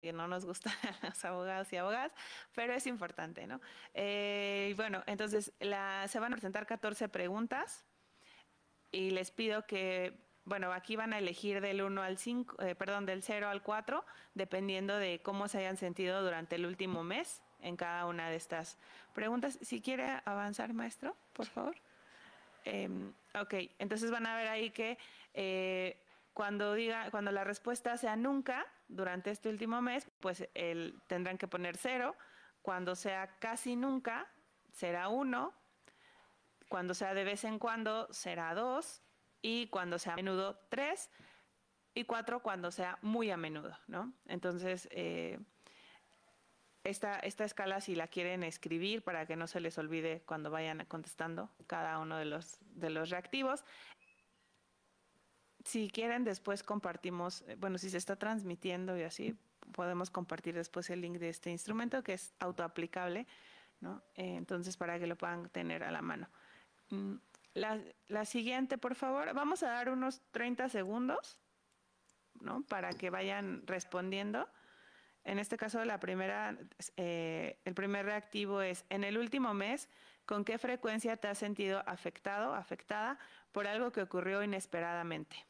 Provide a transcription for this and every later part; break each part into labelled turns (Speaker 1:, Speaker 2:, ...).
Speaker 1: que no nos gustan los abogados y abogadas, pero es importante, ¿no? Y bueno, entonces se van a presentar 14 preguntas y les pido que, bueno, aquí van a elegir del 1 al 5, perdón, del 0 al 4, dependiendo de cómo se hayan sentido durante el último mes en cada una de estas preguntas. Si quiere avanzar, maestro, por favor. Ok, entonces van a ver ahí que cuando la respuesta sea nunca durante este último mes, pues tendrán que poner 0. Cuando sea casi nunca, será 1. Cuando sea de vez en cuando, será 2. Y cuando sea a menudo, 3. Y 4 cuando sea muy a menudo, ¿no? Entonces, esta escala, si la quieren escribir para que no se les olvide cuando vayan contestando cada uno de los reactivos. Si quieren, después compartimos, bueno, si se está transmitiendo y así, podemos compartir después el link de este instrumento que es autoaplicable, ¿no? Entonces, para que lo puedan tener a la mano. Mm, la siguiente, por favor. Vamos a dar unos 30 segundos, ¿no? Para que vayan respondiendo. En este caso, el primer reactivo es, en el último mes, ¿con qué frecuencia te has sentido afectado, afectada por algo que ocurrió inesperadamente?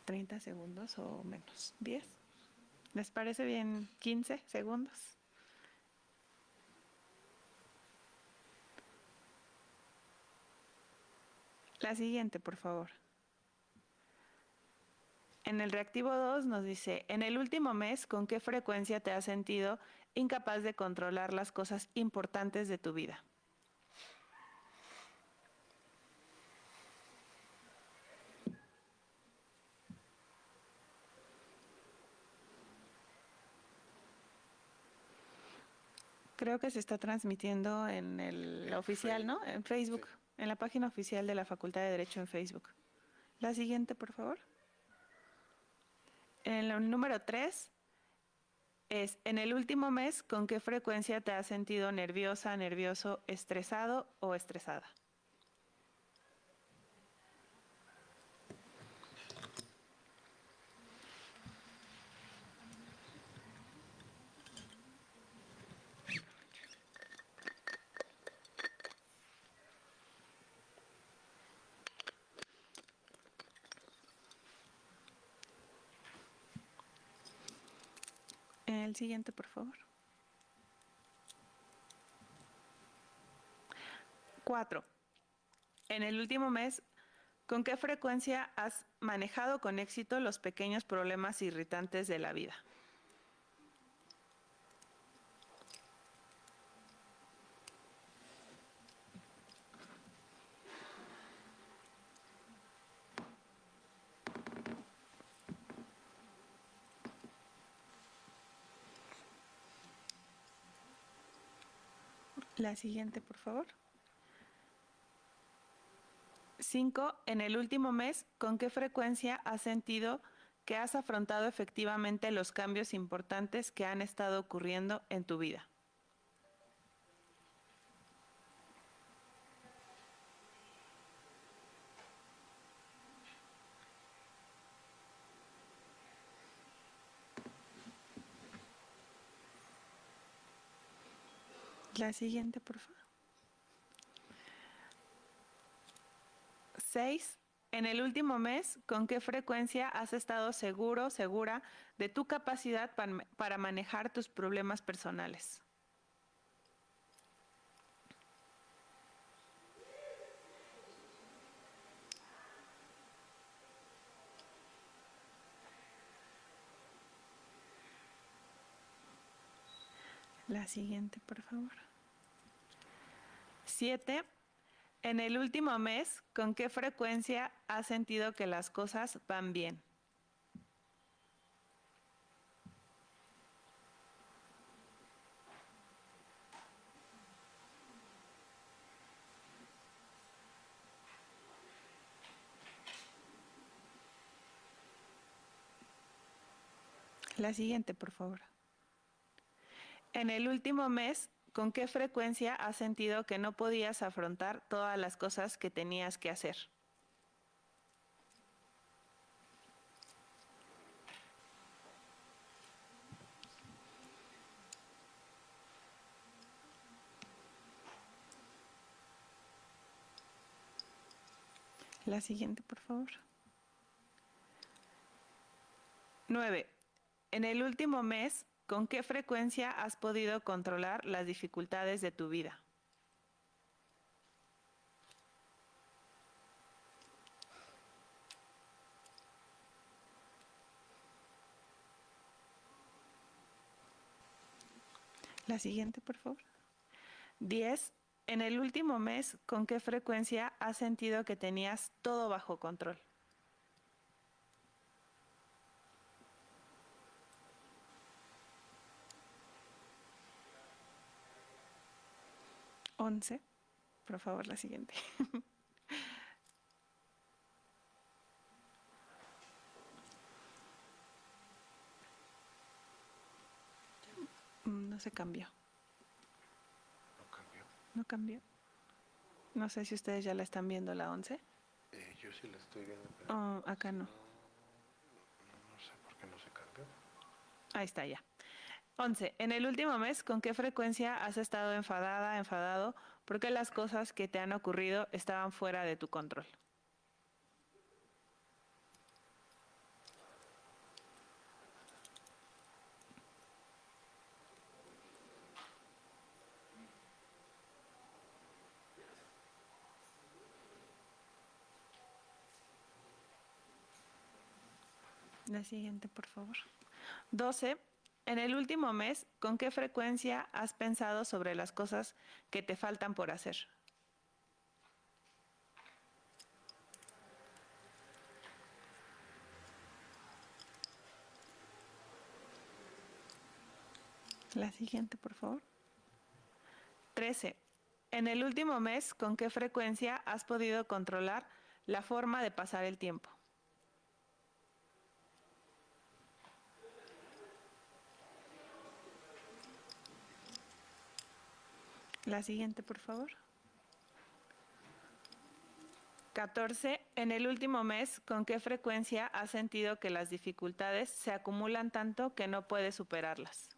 Speaker 1: 30 segundos o menos. 10. ¿Les parece bien 15 segundos? La siguiente, por favor. En el reactivo 2 nos dice, en el último mes, ¿con qué frecuencia te has sentido incapaz de controlar las cosas importantes de tu vida? Creo que se está transmitiendo en el oficial, ¿no? En Facebook, en la página oficial de la Facultad de Derecho en Facebook. La siguiente, por favor. En el número 3 es, en el último mes, ¿con qué frecuencia te has sentido nerviosa, nervioso, estresado o estresada? El siguiente, por favor. 4. En el último mes, ¿con qué frecuencia has manejado con éxito los pequeños problemas irritantes de la vida? La siguiente, por favor. 5. En el último mes, ¿con qué frecuencia has sentido que has afrontado efectivamente los cambios importantes que han estado ocurriendo en tu vida? La siguiente, por favor. 6. En el último mes, ¿con qué frecuencia has estado seguro, segura de tu capacidad para manejar tus problemas personales? La siguiente, por favor. 7. En el último mes, ¿con qué frecuencia has sentido que las cosas van bien? La siguiente, por favor. En el último mes, ¿con qué frecuencia has sentido que no podías afrontar todas las cosas que tenías que hacer? La siguiente, por favor. 9. En el último mes, ¿con qué frecuencia has podido controlar las dificultades de tu vida? La siguiente, por favor. 10. En el último mes, ¿con qué frecuencia has sentido que tenías todo bajo control? 11. Por favor, la siguiente. No se cambió.
Speaker 2: No cambió.
Speaker 1: No cambió. No sé si ustedes ya la están viendo, la 11.
Speaker 2: Yo sí la estoy viendo, pero
Speaker 1: Oh, acá no.
Speaker 2: no sé por qué no se cambió.
Speaker 1: Ahí está ya. 11. En el último mes, ¿con qué frecuencia has estado enfadada, enfadado, porque las cosas que te han ocurrido estaban fuera de tu control? La siguiente, por favor. 12. En el último mes, ¿con qué frecuencia has pensado sobre las cosas que te faltan por hacer? La siguiente, por favor. 13. En el último mes, ¿con qué frecuencia has podido controlar la forma de pasar el tiempo? La siguiente, por favor. 14. En el último mes, ¿con qué frecuencia has sentido que las dificultades se acumulan tanto que no puedes superarlas?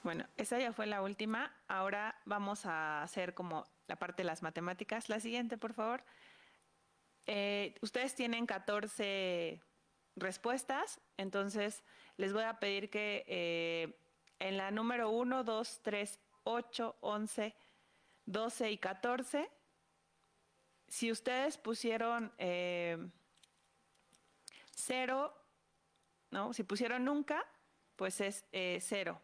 Speaker 1: Bueno, esa ya fue la última. Ahora vamos a hacer como la parte de las matemáticas. La siguiente, por favor. Ustedes tienen 14 respuestas, entonces les voy a pedir que en la número 1, 2, 3, 8, 11, 12 y 14, si ustedes pusieron 0, ¿no? Si pusieron nunca, pues es 0.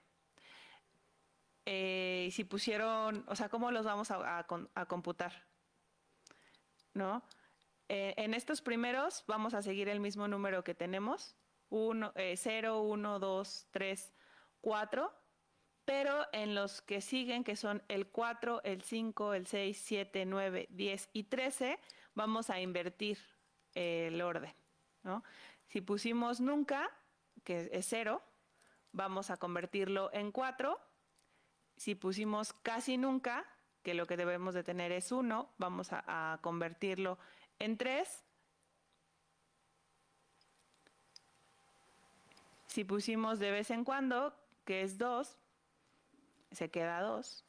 Speaker 1: Si pusieron, o sea, ¿cómo los vamos a computar? ¿No? En estos primeros vamos a seguir el mismo número que tenemos, 0, 1, 2, 3, 4, pero en los que siguen, que son el 4, el 5, el 6, 7, 9, 10 y 13, vamos a invertir el orden, ¿no? Si pusimos nunca, que es 0, vamos a convertirlo en 4. Si pusimos casi nunca, que lo que debemos de tener es 1, vamos a convertirlo en 3. Si pusimos de vez en cuando, que es 2, se queda 2.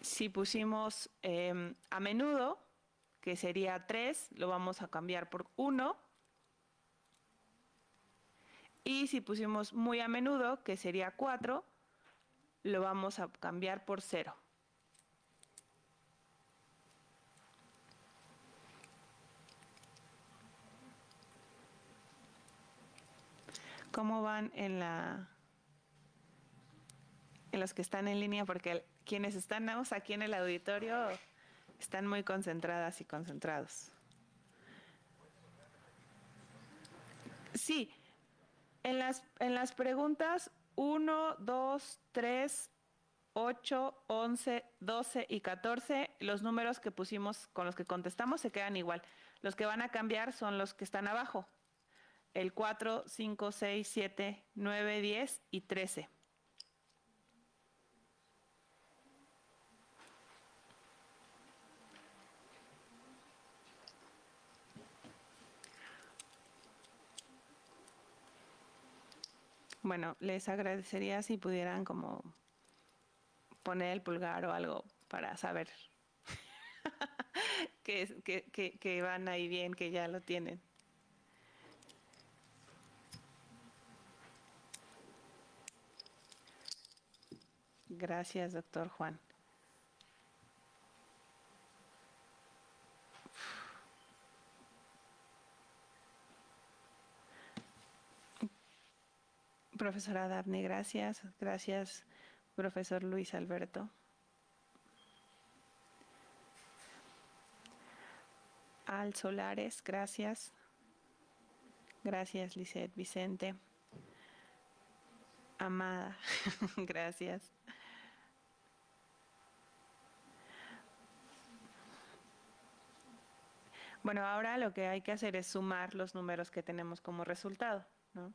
Speaker 1: Si pusimos a menudo, que sería 3, lo vamos a cambiar por 1. Y si pusimos muy a menudo, que sería 4, lo vamos a cambiar por 0. ¿Cómo van en los que están en línea? Porque quienes estamos aquí en el auditorio están muy concentradas y concentrados. Sí, en las preguntas 1, 2, 3, 8, 11, 12 y 14, los números que pusimos con los que contestamos se quedan igual. Los que van a cambiar son los que están abajo. El 4, 5, 6, 7, 9, 10 y 13. Bueno, les agradecería si pudieran como poner el pulgar o algo para saber que van ahí bien, que ya lo tienen. Gracias, doctor Juan. Profesora Daphne, gracias. Gracias, profesor Luis Alberto. Al Solares, gracias. Gracias, Lisette Vicente. Amada, gracias. Bueno, ahora lo que hay que hacer es sumar los números que tenemos como resultado, ¿no?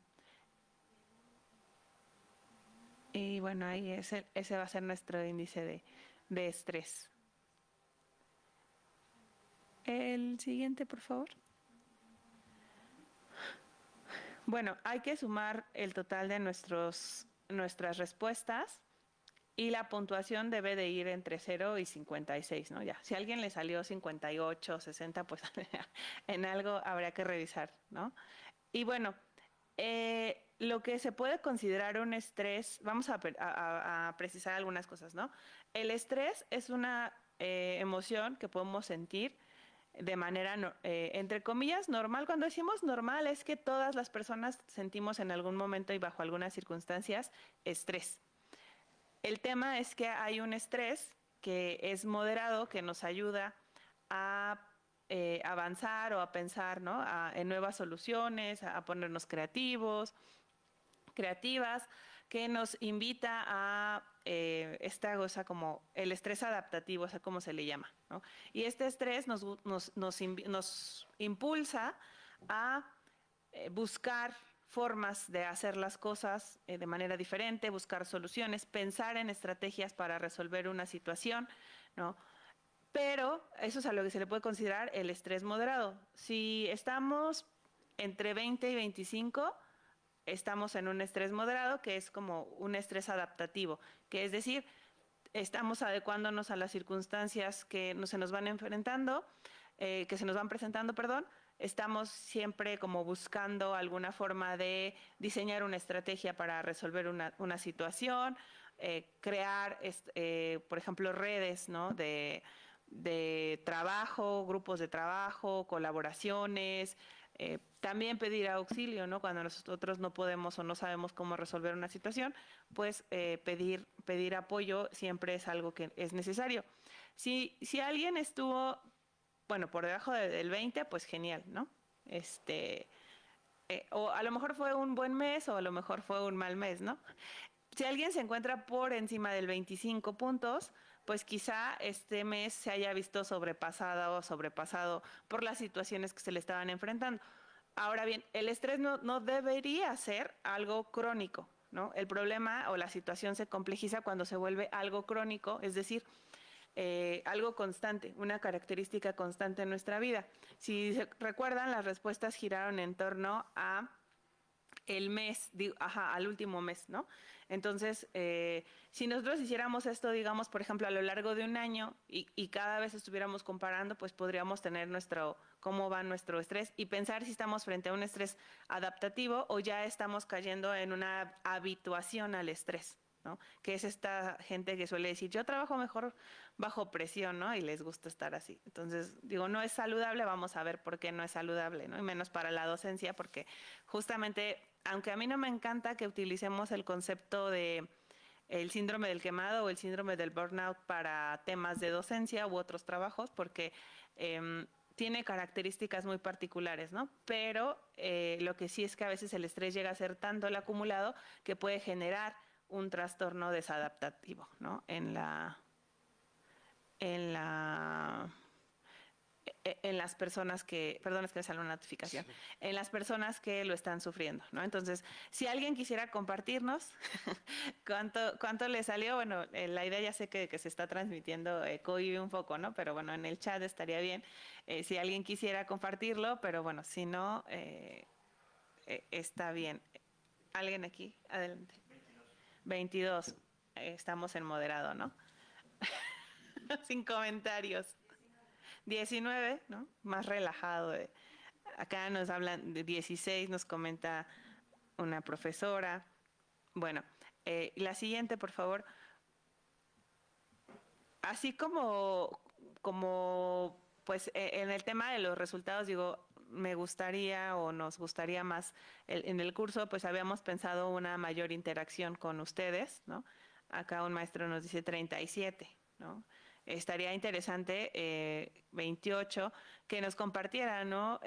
Speaker 1: Y bueno, ahí ese va a ser nuestro índice de estrés. El siguiente, por favor. Bueno, hay que sumar el total de nuestras respuestas y la puntuación debe de ir entre 0 y 56, ¿no? Ya, si a alguien le salió 58, 60, pues en algo habría que revisar, ¿no? Y bueno, lo que se puede considerar un estrés, vamos a precisar algunas cosas, ¿no? El estrés es una emoción que podemos sentir de manera, entre comillas, normal. Cuando decimos normal es que todas las personas sentimos en algún momento y bajo algunas circunstancias estrés. El tema es que hay un estrés que es moderado, que nos ayuda a avanzar o a pensar, ¿no? En nuevas soluciones, a ponernos creativas, que nos invita a esta cosa como el estrés adaptativo, o sea, como se le llama, ¿no? Y este estrés nos impulsa a buscar formas de hacer las cosas de manera diferente, buscar soluciones, pensar en estrategias para resolver una situación, ¿no? Pero eso es a lo que se le puede considerar el estrés moderado. Si estamos entre 20 y 25, estamos en un estrés moderado, que es como un estrés adaptativo, que es decir, estamos adecuándonos a las circunstancias que se nos van enfrentando, que se nos van presentando, perdón. Estamos siempre como buscando alguna forma de diseñar una estrategia para resolver una situación, crear, por ejemplo, redes, ¿no? de trabajo, grupos de trabajo, colaboraciones, también pedir auxilio, ¿no? Cuando nosotros no podemos o no sabemos cómo resolver una situación, pues pedir apoyo siempre es algo que es necesario. Si alguien estuvo, bueno, por debajo del 20, pues genial, ¿no? O a lo mejor fue un buen mes o a lo mejor fue un mal mes, ¿no? Si alguien se encuentra por encima del 25 puntos, pues quizá este mes se haya visto sobrepasada o sobrepasado por las situaciones que se le estaban enfrentando. Ahora bien, el estrés no debería ser algo crónico, ¿no? El problema o la situación se complejiza cuando se vuelve algo crónico, es decir, algo constante, una característica constante en nuestra vida. Si se recuerdan, las respuestas giraron en torno a el mes, al último mes, ¿no? Entonces, si nosotros hiciéramos esto, digamos, por ejemplo, a lo largo de un año y cada vez estuviéramos comparando, pues podríamos tener cómo va nuestro estrés y pensar si estamos frente a un estrés adaptativo o ya estamos cayendo en una habituación al estrés, ¿no? Que es esta gente que suele decir, yo trabajo mejor bajo presión, ¿no? Y les gusta estar así. Entonces, digo, no es saludable, vamos a ver por qué no es saludable, ¿no? Y menos para la docencia, porque justamente, aunque a mí no me encanta que utilicemos el concepto de el síndrome del quemado o el síndrome del burnout para temas de docencia u otros trabajos, porque tiene características muy particulares, ¿no? Pero lo que sí es que a veces el estrés llega a ser tanto el acumulado que puede generar un trastorno desadaptativo, ¿no? En las personas que, perdón, es que me sale una notificación,
Speaker 2: Sí.
Speaker 1: en las personas que lo están sufriendo, ¿no? Entonces, si alguien quisiera compartirnos cuánto le salió, bueno, la idea ya sé que se está transmitiendo, cohibe un poco, ¿no? Pero bueno, en el chat estaría bien, si alguien quisiera compartirlo, pero bueno, si no, está bien. ¿Alguien aquí? Adelante. 22. Estamos en moderado, ¿no? Sin comentarios. 19, ¿no? Más relajado. Acá nos hablan de 16, nos comenta una profesora. Bueno, la siguiente, por favor. Así como pues en el tema de los resultados, digo, me gustaría o nos gustaría más, en el curso pues habíamos pensado una mayor interacción con ustedes, ¿no? Acá un maestro nos dice 37, ¿no? Estaría interesante 28 que nos compartiera, ¿no?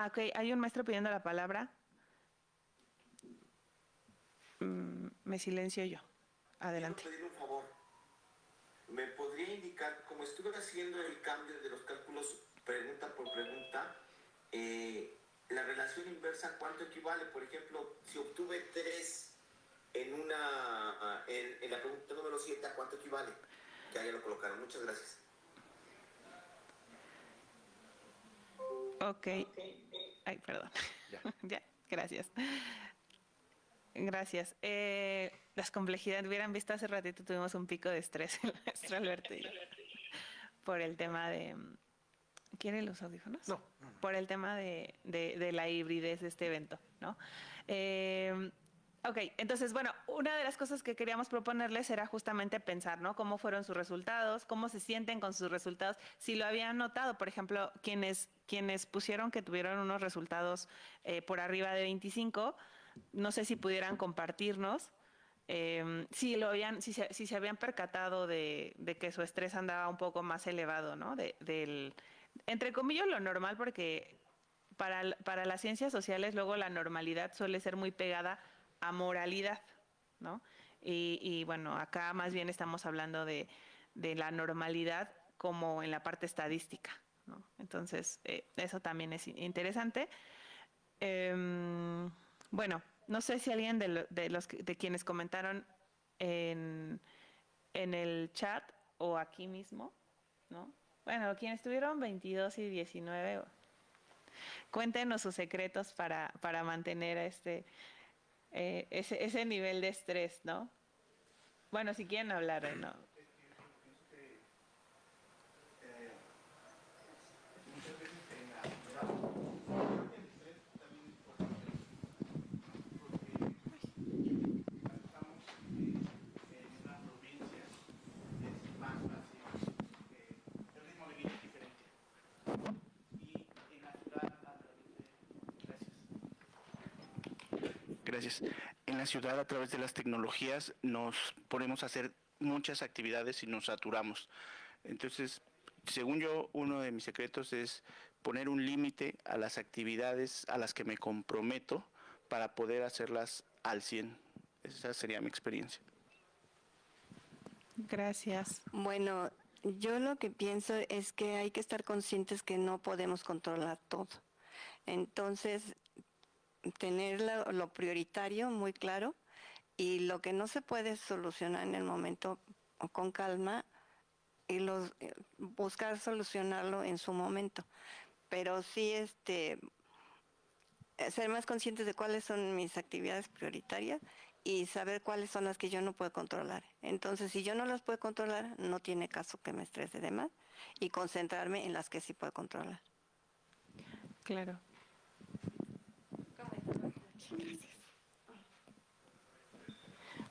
Speaker 1: Ok, hay un maestro pidiendo la palabra. Me silencio yo. Adelante.
Speaker 3: Quiero pedir un favor. ¿Me podría indicar, como estuve haciendo el cambio de los cálculos pregunta por pregunta, la relación inversa, cuánto equivale? Por ejemplo, si obtuve 3 en la pregunta número 7, ¿a cuánto equivale? Ya lo colocaron. Muchas gracias.
Speaker 1: Ok. Ay, perdón.
Speaker 2: Ya.
Speaker 1: Ya, gracias. Gracias. Las complejidades, hubieran visto hace ratito, tuvimos un pico de estrés el maestro Alberto y yo, por el tema de... ¿Quiere los audífonos?
Speaker 2: No.
Speaker 1: Por el tema de la hibridez de este evento, ¿no? Ok, entonces, bueno, una de las cosas que queríamos proponerles era justamente pensar, ¿no? Cómo fueron sus resultados, cómo se sienten con sus resultados, si lo habían notado, por ejemplo, quienes pusieron que tuvieron unos resultados por arriba de 25, no sé si pudieran compartirnos si se habían percatado de que su estrés andaba un poco más elevado, ¿no? Entre comillas, lo normal, porque para las ciencias sociales luego la normalidad suele ser muy pegada a moralidad, ¿no? Y bueno, acá más bien estamos hablando de la normalidad como en la parte estadística, ¿no? Entonces, eso también es interesante. Bueno, no sé si alguien de quienes comentaron en, en el chat o aquí mismo, ¿no? Bueno, quienes tuvieron 22 y 19, cuéntenos sus secretos para mantener ese nivel de estrés, ¿no? Bueno, si quieren hablar, ¿no?
Speaker 4: Gracias. En la ciudad, a través de las tecnologías, nos ponemos a hacer muchas actividades y nos saturamos. Entonces, según yo, uno de mis secretos es poner un límite a las actividades a las que me comprometo para poder hacerlas al 100. Esa sería mi experiencia.
Speaker 1: Gracias.
Speaker 5: Bueno, yo lo que pienso es que hay que estar conscientes que no podemos controlar todo. Entonces, tener lo prioritario muy claro y lo que no se puede solucionar en el momento con calma y buscar solucionarlo en su momento. Pero sí ser más conscientes de cuáles son mis actividades prioritarias y saber cuáles son las que yo no puedo controlar. Entonces, si yo no las puedo controlar, no tiene caso que me estrese de más y concentrarme en las que sí puedo controlar.
Speaker 1: Claro.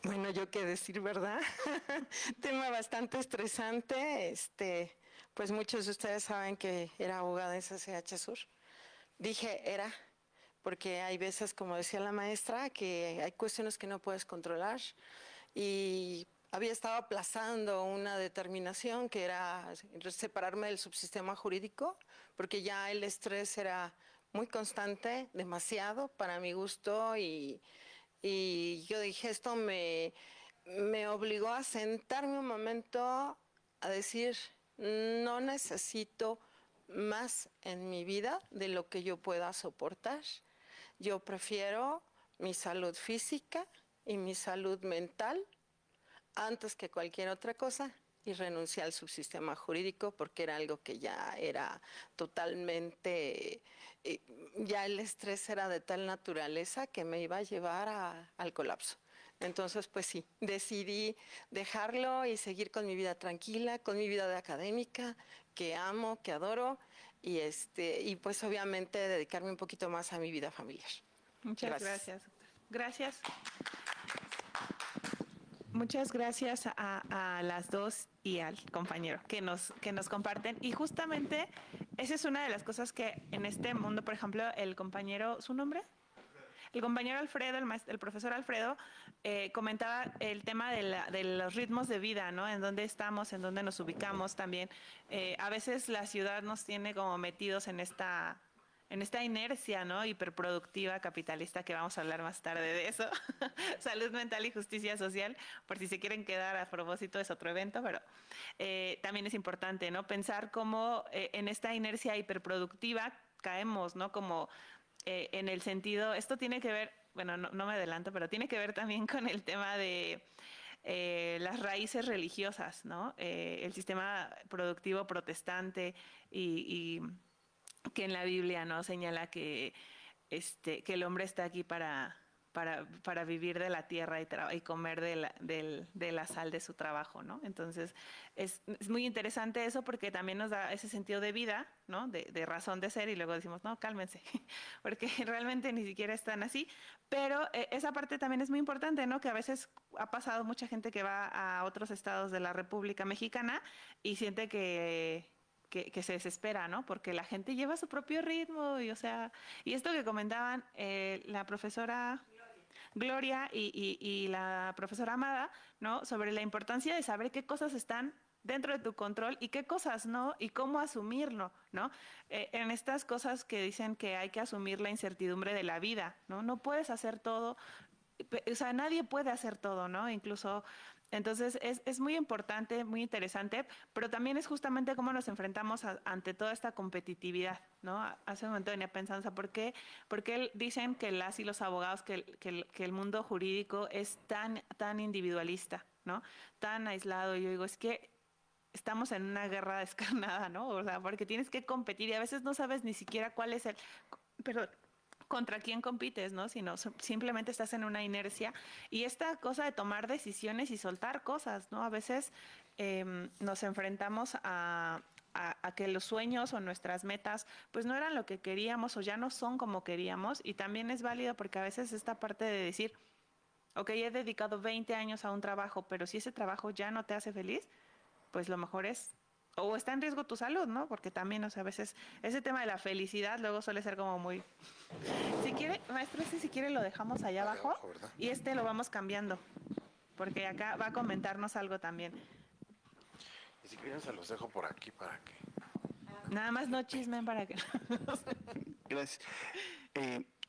Speaker 6: Bueno, yo qué decir, ¿verdad? Tema bastante estresante. Pues muchos de ustedes saben que era abogada en SSH Sur. Dije era, porque hay veces, como decía la maestra, que hay cuestiones que no puedes controlar. Y había estado aplazando una determinación que era separarme del subsistema jurídico, porque ya el estrés era muy constante, demasiado para mi gusto, y Y yo dije, esto me obligó a sentarme un momento a decir, no necesito más en mi vida de lo que yo pueda soportar. Yo prefiero mi salud física y mi salud mental antes que cualquier otra cosa, y renuncié al subsistema jurídico porque era algo que ya era totalmente, ya el estrés era de tal naturaleza que me iba a llevar al colapso. Entonces, pues sí, decidí dejarlo y seguir con mi vida tranquila, con mi vida de académica, que amo, que adoro, y pues obviamente dedicarme un poquito más a mi vida familiar.
Speaker 1: Muchas gracias. Gracias. Muchas gracias a las dos y al compañero que nos comparten. Y justamente esa es una de las cosas que en este mundo, por ejemplo, el compañero, ¿su nombre? El compañero Alfredo, el profesor Alfredo, comentaba el tema de los ritmos de vida, ¿no? En dónde estamos, en dónde nos ubicamos también. A veces la ciudad nos tiene como metidos en esta inercia, ¿no? Hiperproductiva, capitalista, que vamos a hablar más tarde de eso. Salud mental y justicia social, por si se quieren quedar a propósito, es otro evento, pero también es importante, ¿no? Pensar cómo en esta inercia hiperproductiva caemos, ¿no? Como en el sentido, esto tiene que ver, bueno, no me adelanto, pero tiene que ver también con el tema de las raíces religiosas, ¿no? El sistema productivo protestante y que en la Biblia no señala que el hombre está aquí para vivir de la tierra y comer de la sal de su trabajo, ¿no? Entonces es muy interesante eso porque también nos da ese sentido de vida, ¿no? De razón de ser, y luego decimos, no, cálmense, porque realmente ni siquiera están así. Pero esa parte también es muy importante, ¿no? Que a veces ha pasado mucha gente que va a otros estados de la República Mexicana y siente que se desespera, ¿no? Porque la gente lleva su propio ritmo y, o sea, y esto que comentaban la profesora Gloria y la profesora Amada, ¿no? Sobre la importancia de saber qué cosas están dentro de tu control y qué cosas no, y cómo asumirlo, ¿no? En estas cosas que dicen que hay que asumir la incertidumbre de la vida, ¿no? No puedes hacer todo, o sea, nadie puede hacer todo, ¿no? Incluso, entonces es muy importante, muy interesante, pero también es justamente cómo nos enfrentamos ante toda esta competitividad, ¿no? Hace un momento venía pensando, o sea, ¿por qué dicen que las y los abogados, que el mundo jurídico es tan individualista, ¿no? Tan aislado? Y yo digo, es que estamos en una guerra descarnada, ¿no? O sea, porque tienes que competir y a veces no sabes ni siquiera cuál es contra quién compites, ¿no? Sino simplemente estás en una inercia. Y esta cosa de tomar decisiones y soltar cosas, ¿no? A veces nos enfrentamos a que los sueños o nuestras metas pues no eran lo que queríamos o ya no son como queríamos, y también es válido porque a veces esta parte de decir, ok, he dedicado 20 años a un trabajo, pero si ese trabajo ya no te hace feliz, pues lo mejor es, o está en riesgo tu salud, ¿no? Porque también, o sea, a veces ese tema de la felicidad luego suele ser como muy... Si quiere, maestro, si quiere lo dejamos allá abajo, y lo vamos cambiando, porque acá va a comentarnos algo también.
Speaker 2: Y si quieren se los dejo por aquí para que...
Speaker 1: Nada más no chismen para que...
Speaker 4: Gracias.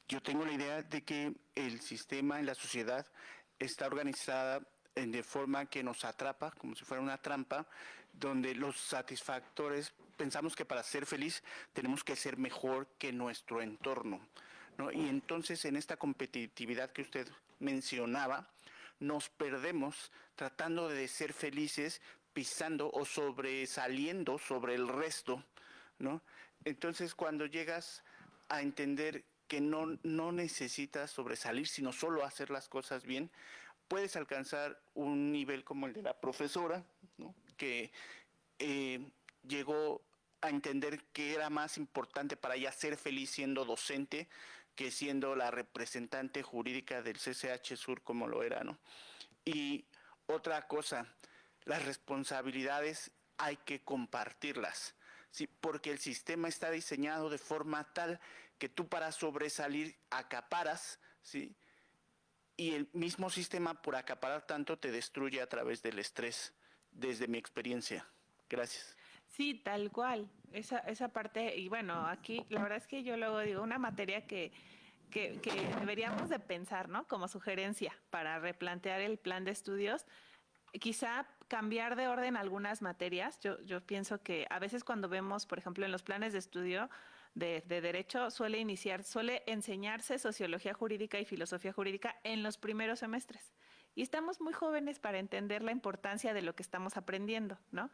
Speaker 4: Yo tengo la idea de que el sistema en la sociedad está organizada de forma que nos atrapa, como si fuera una trampa, donde los satisfactores, pensamos que para ser feliz tenemos que ser mejor que nuestro entorno, ¿no? Y entonces en esta competitividad que usted mencionaba, nos perdemos tratando de ser felices, pisando o sobresaliendo sobre el resto, ¿no? Entonces cuando llegas a entender que no necesitas sobresalir, sino solo hacer las cosas bien, puedes alcanzar un nivel como el de la profesora, ¿no? Que llegó a entender que era más importante para ella ser feliz siendo docente que siendo la representante jurídica del CCH Sur como lo era, ¿no? Y otra cosa, las responsabilidades hay que compartirlas, ¿sí? Porque el sistema está diseñado de forma tal que tú para sobresalir acaparas, ¿sí? Y el mismo sistema, por acaparar tanto, te destruye a través del estrés, desde mi experiencia. Gracias.
Speaker 1: Sí, tal cual. Esa parte, y bueno, aquí la verdad es que yo luego digo, una materia que que deberíamos de pensar, ¿no? Como sugerencia para replantear el plan de estudios, quizá cambiar de orden algunas materias. Yo pienso que a veces cuando vemos, por ejemplo, en los planes de estudio de derecho, suele enseñarse sociología jurídica y filosofía jurídica en los primeros semestres. Y estamos muy jóvenes para entender la importancia de lo que estamos aprendiendo, ¿no?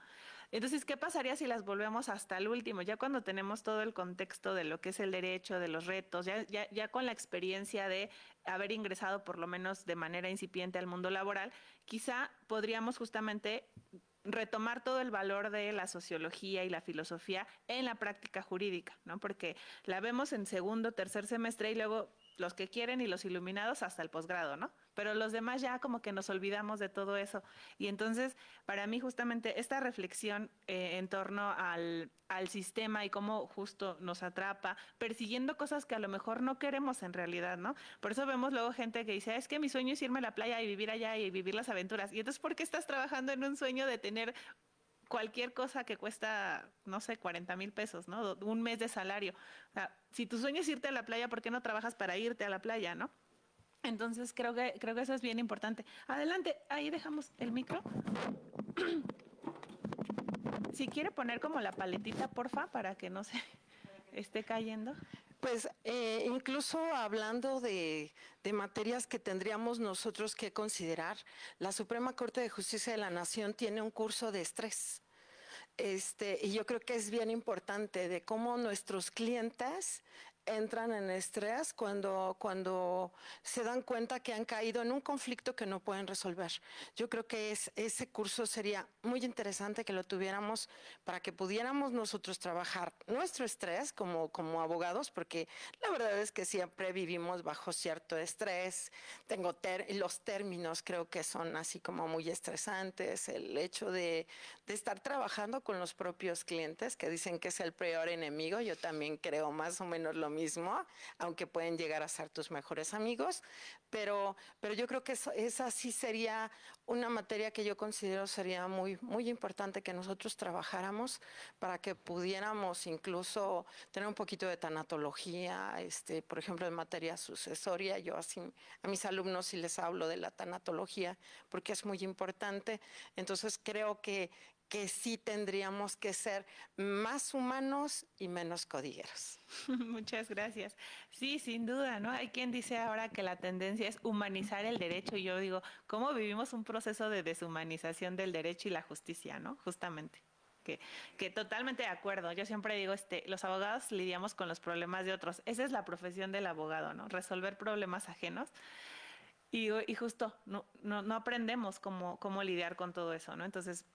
Speaker 1: Entonces, ¿qué pasaría si las volvemos hasta el último? Ya cuando tenemos todo el contexto de lo que es el derecho, de los retos, ya con la experiencia de haber ingresado por lo menos de manera incipiente al mundo laboral, quizá podríamos justamente retomar todo el valor de la sociología y la filosofía en la práctica jurídica, ¿no? Porque la vemos en segundo, tercer semestre y luego los que quieren y los iluminados hasta el posgrado, ¿no? Pero los demás ya como que nos olvidamos de todo eso. Y entonces, para mí justamente esta reflexión en torno al sistema y cómo justo nos atrapa, persiguiendo cosas que a lo mejor no queremos en realidad, ¿no? Por eso vemos luego gente que dice, es que mi sueño es irme a la playa y vivir allá y vivir las aventuras. Y entonces, ¿por qué estás trabajando en un sueño de tener cualquier cosa que cuesta, no sé, 40,000 pesos, ¿no? Un mes de salario. O sea, si tu sueño es irte a la playa, ¿por qué no trabajas para irte a la playa, no? Entonces creo que eso es bien importante. Adelante, ahí dejamos el micro. Si quiere poner como la paletita, porfa, para que no se esté cayendo.
Speaker 6: Pues incluso hablando de materias que tendríamos nosotros que considerar, la Suprema Corte de Justicia de la Nación tiene un curso de estrés. Y yo creo que es bien importante de cómo nuestros clientes entran en estrés cuando se dan cuenta que han caído en un conflicto que no pueden resolver. Yo creo que ese curso sería muy interesante que lo tuviéramos para que pudiéramos nosotros trabajar nuestro estrés como abogados, porque la verdad es que siempre vivimos bajo cierto estrés. Los términos creo que son así como muy estresantes, el hecho de estar trabajando con los propios clientes que dicen que es el peor enemigo. Yo también creo más o menos lo mismo, aunque pueden llegar a ser tus mejores amigos, pero yo creo que esa sí sería una materia que yo considero sería muy, muy importante que nosotros trabajáramos para que pudiéramos incluso tener un poquito de tanatología, por ejemplo, en materia sucesoria. Yo así a mis alumnos sí les hablo de la tanatología porque es muy importante. Entonces creo que sí tendríamos que ser más humanos y menos codigueros.
Speaker 1: Muchas gracias. Sí, sin duda, ¿no? Hay quien dice ahora que la tendencia es humanizar el derecho y yo digo, ¿cómo vivimos un proceso de deshumanización del derecho y la justicia, ¿no? Justamente. Que totalmente de acuerdo. Yo siempre digo, los abogados lidiamos con los problemas de otros. Esa es la profesión del abogado, ¿no? Resolver problemas ajenos. Y justo no aprendemos cómo lidiar con todo eso, ¿no? Entonces,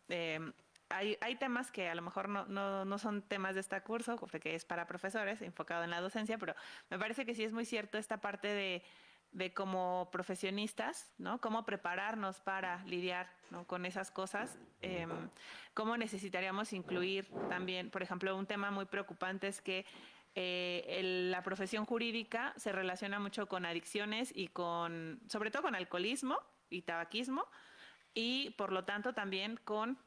Speaker 1: hay temas que a lo mejor no son temas de este curso, porque es para profesores, enfocado en la docencia, pero me parece que sí es muy cierto esta parte de como profesionistas, ¿no? Cómo prepararnos para lidiar, ¿no? Con esas cosas. Cómo necesitaríamos incluir también, por ejemplo, un tema muy preocupante es que la profesión jurídica se relaciona mucho con adicciones y sobre todo con alcoholismo y tabaquismo, y por lo tanto también con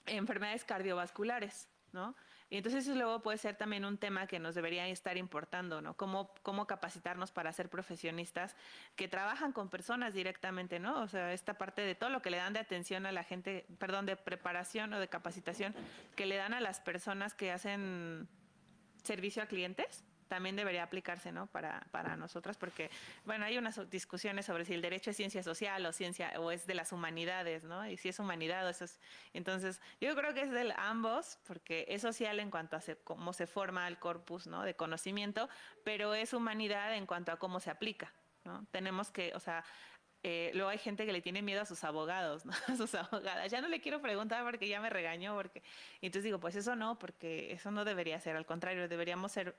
Speaker 1: enfermedades cardiovasculares, ¿no? Y entonces eso luego puede ser también un tema que nos debería estar importando, ¿no? Cómo capacitarnos para ser profesionistas que trabajan con personas directamente, ¿no? O sea, esta parte de todo lo que le dan de atención a la gente, perdón, de preparación o de capacitación que le dan a las personas que hacen servicio a clientes, también debería aplicarse, ¿no? Para nosotras, porque, bueno, hay unas discusiones sobre si el derecho es ciencia social o es de las humanidades, ¿no? Y si es humanidad, eso es. Entonces, yo creo que es de ambos, porque es social en cuanto a cómo se forma el corpus, ¿no? De conocimiento, pero es humanidad en cuanto a cómo se aplica, ¿no? Tenemos que, o sea, luego hay gente que le tiene miedo a sus abogados, ¿no? A sus abogadas. Ya no le quiero preguntar porque ya me regañó. Y entonces digo, pues eso no, porque eso no debería ser. Al contrario, deberíamos ser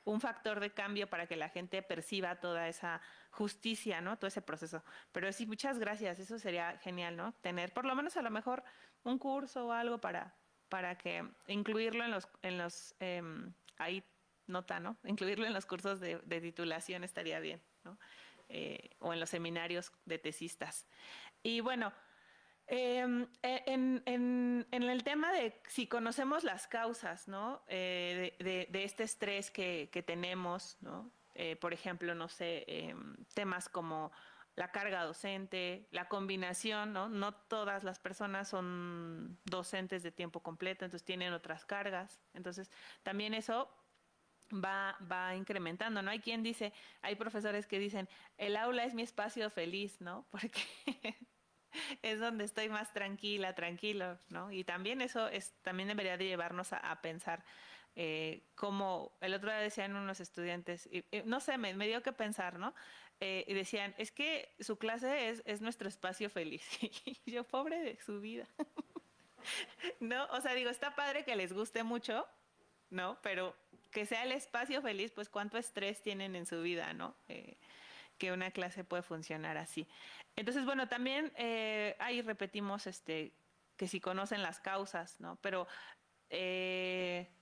Speaker 1: un factor de cambio para que la gente perciba toda esa justicia, ¿no? Todo ese proceso. Pero sí, muchas gracias. Eso sería genial, ¿no? Tener por lo menos a lo mejor un curso o algo para que incluirlo en los ahí nota, ¿no? Incluirlo en los cursos de titulación estaría bien, ¿no? O en los seminarios de tesistas. Y bueno, en el tema de si conocemos las causas, ¿no? De este estrés que tenemos, ¿no? por ejemplo, no sé, temas como la carga docente, la combinación, ¿no? No todas las personas son docentes de tiempo completo, entonces tienen otras cargas. Entonces, también eso va incrementando, ¿no? Hay quien dice, hay profesores que dicen, el aula es mi espacio feliz, ¿no? Porque es donde estoy más tranquila, tranquilo, ¿no? Y también eso también debería de llevarnos a pensar como el otro día decían unos estudiantes, no sé, me dio que pensar, ¿no? Y decían, es que su clase es nuestro espacio feliz. Y yo, pobre de su vida. No, o sea, digo, está padre que les guste mucho, ¿no? Pero que sea el espacio feliz, pues cuánto estrés tienen en su vida, ¿no? Que una clase puede funcionar así. Entonces, bueno, también ahí repetimos que si conocen las causas, ¿no? Pero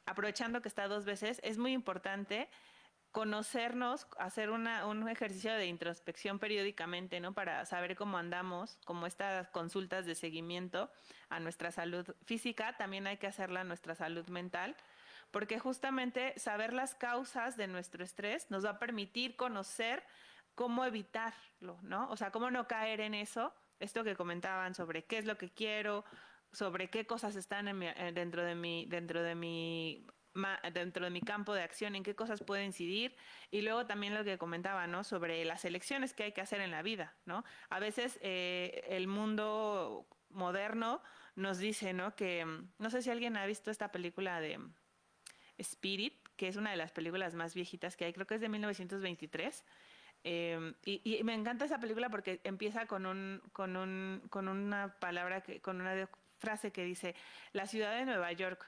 Speaker 1: aprovechando que está 2 veces, es muy importante conocernos, hacer un ejercicio de introspección periódicamente, ¿no? Para saber cómo andamos, como estas consultas de seguimiento a nuestra salud física, también hay que hacerla a nuestra salud mental, porque justamente saber las causas de nuestro estrés nos va a permitir conocer cómo evitarlo, ¿no? O sea, cómo no caer en eso, esto que comentaban sobre qué es lo que quiero, sobre qué cosas están dentro de mi campo de acción, en qué cosas puedo incidir, y luego también lo que comentaba, ¿no? Sobre las elecciones que hay que hacer en la vida, ¿no? A veces el mundo moderno nos dice, ¿no? Que no sé si alguien ha visto esta película de Spirit, que es una de las películas más viejitas que hay, creo que es de 1923. Y me encanta esa película porque empieza con una palabra, con una frase que dice, la ciudad de Nueva York,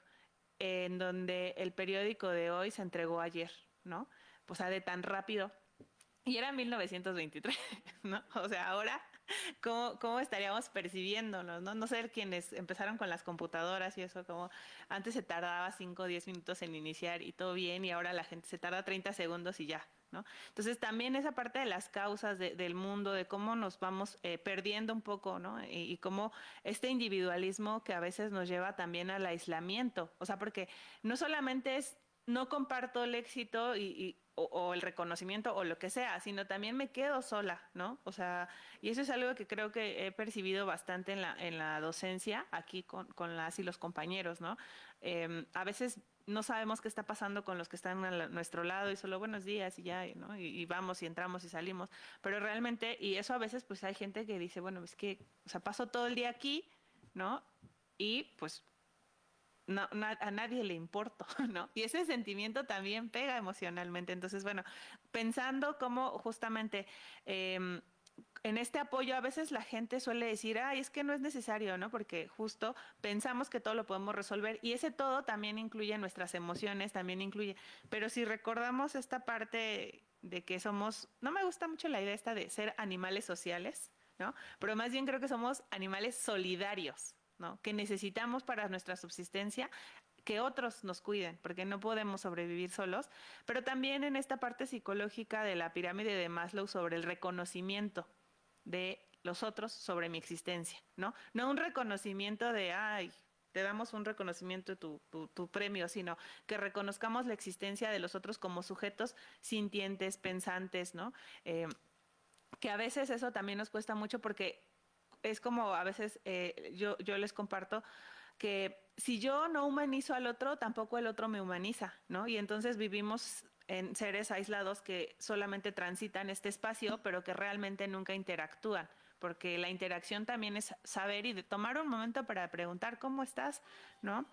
Speaker 1: en donde el periódico de hoy se entregó ayer, ¿no? O sea, de tan rápido. Y era 1923, ¿no? O sea, ahora, ¿cómo estaríamos percibiéndonos, no? No sé, quienes empezaron con las computadoras y eso, como antes se tardaba 5 o 10 minutos en iniciar y todo bien, y ahora la gente se tarda 30 segundos y ya, ¿no? Entonces, también esa parte de las causas del mundo, de cómo nos vamos perdiendo un poco, ¿no? Y cómo este individualismo que a veces nos lleva también al aislamiento, o sea, porque no solamente es no comparto el éxito o el reconocimiento o lo que sea, sino también me quedo sola, ¿no? O sea, y eso es algo que creo que he percibido bastante en la docencia, aquí con las y los compañeros, ¿no? A veces no sabemos qué está pasando con los que están a nuestro lado y solo buenos días y ya, ¿no? Y vamos y entramos y salimos, pero realmente, y eso a veces pues hay gente que dice, bueno, es que, o sea, paso todo el día aquí, ¿no? Y pues a nadie le importo, ¿no? Y ese sentimiento también pega emocionalmente. Entonces, bueno, pensando cómo justamente en este apoyo a veces la gente suele decir, ay, es que no es necesario, ¿no? Porque justo pensamos que todo lo podemos resolver y ese todo también incluye nuestras emociones, también incluye, pero si recordamos esta parte de que somos, no me gusta mucho la idea esta de ser animales sociales, ¿no? Pero más bien creo que somos animales solidarios, ¿no? Que necesitamos para nuestra subsistencia que otros nos cuiden, porque no podemos sobrevivir solos, pero también en esta parte psicológica de la pirámide de Maslow sobre el reconocimiento de los otros sobre mi existencia, ¿no? No un reconocimiento de, ay, te damos un reconocimiento, tu premio, sino que reconozcamos la existencia de los otros como sujetos sintientes, pensantes, ¿no? Que a veces eso también nos cuesta mucho porque es como a veces yo les comparto que si yo no humanizo al otro, tampoco el otro me humaniza, ¿no? Y entonces vivimos en seres aislados que solamente transitan este espacio, pero que realmente nunca interactúan, porque la interacción también es saber y tomar un momento para preguntar cómo estás, ¿no?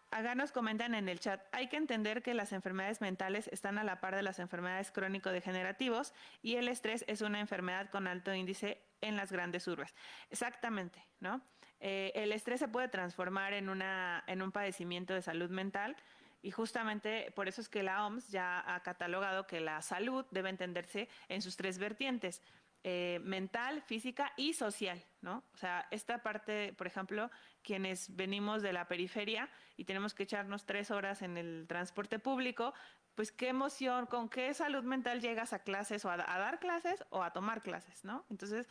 Speaker 1: Acá nos comentan en el chat, hay que entender que las enfermedades mentales están a la par de las enfermedades crónico-degenerativos y el estrés es una enfermedad con alto índice en las grandes urbes. Exactamente, ¿no? El estrés se puede transformar en un padecimiento de salud mental y justamente por eso es que la OMS ya ha catalogado que la salud debe entenderse en sus 3 vertientes. Mental, física y social, ¿no? O sea, esta parte, por ejemplo, quienes venimos de la periferia y tenemos que echarnos 3 horas en el transporte público, pues qué emoción, con qué salud mental llegas a clases o a dar clases o a tomar clases, ¿no? Entonces,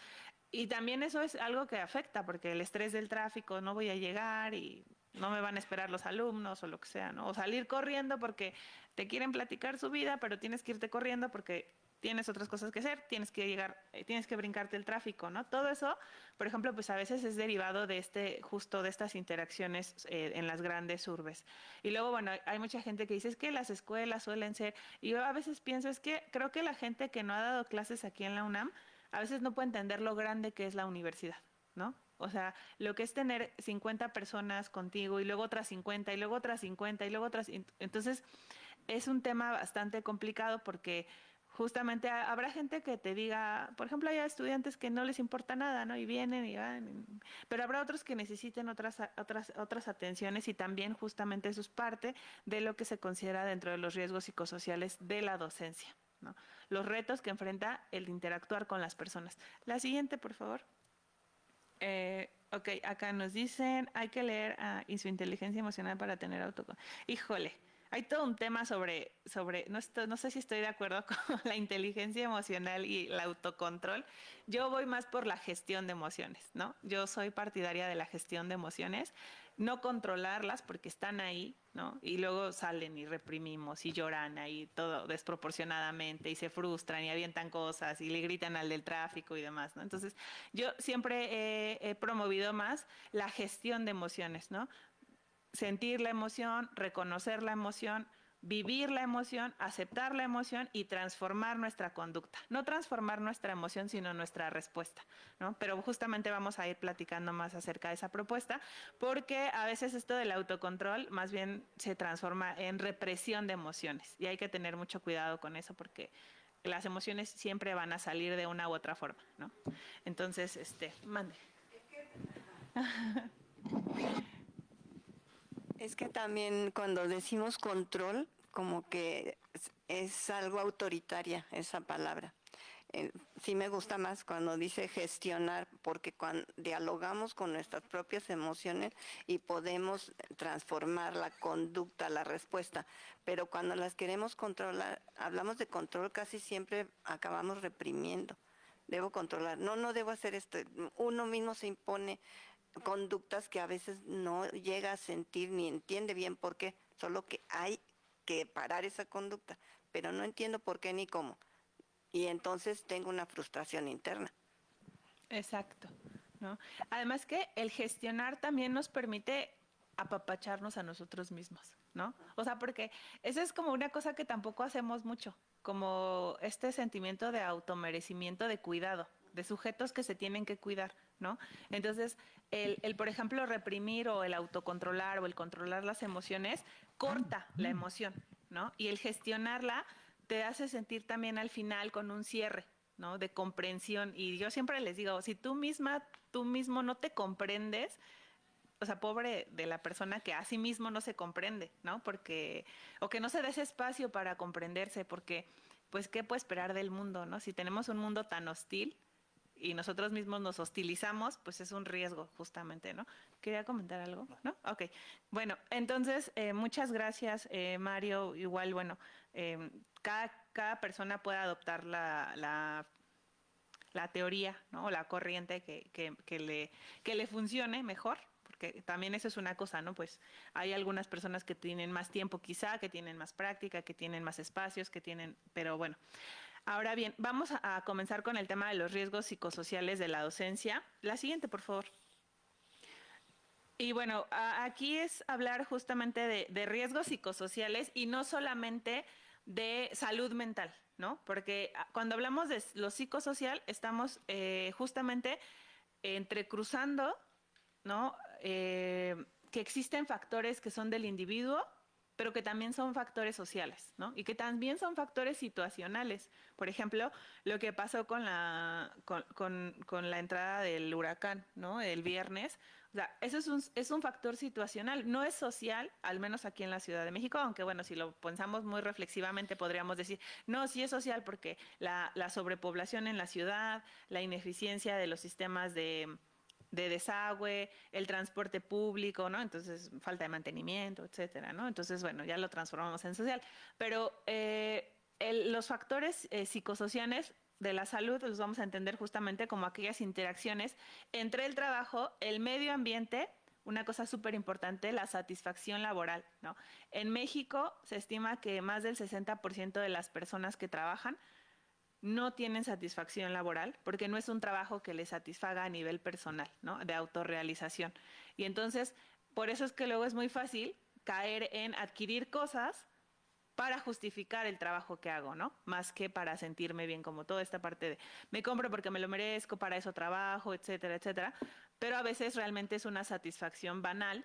Speaker 1: y también eso es algo que afecta, porque el estrés del tráfico, no voy a llegar y no me van a esperar los alumnos o lo que sea, ¿no? O salir corriendo porque te quieren platicar su vida, pero tienes que irte corriendo porque tienes otras cosas que hacer, tienes que llegar, tienes que brincarte el tráfico, ¿no? Todo eso, por ejemplo, pues a veces es derivado de justo de estas interacciones en las grandes urbes. Y luego, bueno, hay mucha gente que dice, es que las escuelas suelen ser, y yo a veces pienso, es que creo que la gente que no ha dado clases aquí en la UNAM, a veces no puede entender lo grande que es la universidad, ¿no? O sea, lo que es tener 50 personas contigo y luego otras 50 y luego otras 50 y luego otras... Entonces, es un tema bastante complicado porque justamente habrá gente que te diga, por ejemplo, hay estudiantes que no les importa nada, ¿no? Y vienen y van, pero habrá otros que necesiten otras atenciones y también justamente eso es parte de lo que se considera dentro de los riesgos psicosociales de la docencia, ¿no? Los retos que enfrenta el interactuar con las personas. La siguiente, por favor. Ok, acá nos dicen, hay que leer y su inteligencia emocional para tener autocontrol. Híjole. Hay todo un tema sobre no sé si estoy de acuerdo con la inteligencia emocional y el autocontrol. Yo voy más por la gestión de emociones, ¿no? Yo soy partidaria de la gestión de emociones, no controlarlas porque están ahí, ¿no? Y luego salen y reprimimos y lloran ahí todo desproporcionadamente y se frustran y avientan cosas y le gritan al del tráfico y demás, ¿no? Entonces, yo siempre he promovido más la gestión de emociones, ¿no? Sentir la emoción, reconocer la emoción, vivir la emoción, aceptar la emoción y transformar nuestra conducta. No transformar nuestra emoción, sino nuestra respuesta, ¿no? Pero justamente vamos a ir platicando más acerca de esa propuesta, porque a veces esto del autocontrol más bien se transforma en represión de emociones y hay que tener mucho cuidado con eso porque las emociones siempre van a salir de una u otra forma, ¿no? Entonces, mande.
Speaker 5: Es que también cuando decimos control, como que es algo autoritaria esa palabra. Sí me gusta más cuando dice gestionar, porque cuando dialogamos con nuestras propias emociones y podemos transformar la conducta, la respuesta, pero cuando las queremos controlar, hablamos de control, casi siempre acabamos reprimiendo. Debo controlar, no debo hacer esto, uno mismo se impone conductas que a veces no llega a sentir ni entiende bien por qué, solo que hay que parar esa conducta, pero no entiendo por qué ni cómo. Y entonces tengo una frustración interna.
Speaker 1: Exacto, ¿no? Además que el gestionar también nos permite apapacharnos a nosotros mismos, ¿no? O sea, porque eso es como una cosa que tampoco hacemos mucho, como este sentimiento de automerecimiento, de cuidado, de sujetos que se tienen que cuidar, ¿no? Entonces, por ejemplo, reprimir o el autocontrolar o el controlar las emociones corta la emoción, ¿no? Y el gestionarla te hace sentir también al final con un cierre, ¿no? De comprensión. Y yo siempre les digo, si tú mismo no te comprendes, o sea, pobre de la persona que a sí mismo no se comprende, ¿no? Porque, o que no se dé ese espacio para comprenderse, porque, pues, ¿qué puede esperar del mundo, no? Si tenemos un mundo tan hostil y nosotros mismos nos hostilizamos, pues es un riesgo, justamente, ¿no? ¿Quería comentar algo? ¿No? Ok. Bueno, entonces, muchas gracias, Mario. Igual, bueno, cada persona puede adoptar la teoría, ¿no? O la corriente que le funcione mejor, porque también eso es una cosa, ¿no? Pues hay algunas personas que tienen más tiempo quizá, que tienen más práctica, que tienen más espacios, pero bueno. Ahora bien, vamos a comenzar con el tema de los riesgos psicosociales de la docencia. La siguiente, por favor. Y bueno, aquí es hablar justamente de riesgos psicosociales y no solamente de salud mental, ¿no? Porque cuando hablamos de lo psicosocial, estamos justamente entrecruzando, ¿no? Que existen factores que son del individuo, pero que también son factores sociales, ¿no? Y que también son factores situacionales. Por ejemplo, lo que pasó con la entrada del huracán, ¿no? El viernes. O sea, eso es un factor situacional, no es social, al menos aquí en la Ciudad de México, aunque bueno, si lo pensamos muy reflexivamente podríamos decir, no, sí es social porque la sobrepoblación en la ciudad, la ineficiencia de los sistemas de desagüe, el transporte público, ¿no? Entonces, falta de mantenimiento, etcétera, ¿no? Entonces, bueno, ya lo transformamos en social. Pero los factores psicosociales de la salud los vamos a entender justamente como aquellas interacciones entre el trabajo, el medio ambiente, una cosa súper importante, la satisfacción laboral, ¿no? En México se estima que más del 60% de las personas que trabajan no tienen satisfacción laboral porque no es un trabajo que les satisfaga a nivel personal, ¿no? De autorrealización. Y entonces, por eso es que luego es muy fácil caer en adquirir cosas para justificar el trabajo que hago, ¿no? Más que para sentirme bien, como toda esta parte de me compro porque me lo merezco, para eso trabajo, etcétera, etcétera. Pero a veces realmente es una satisfacción banal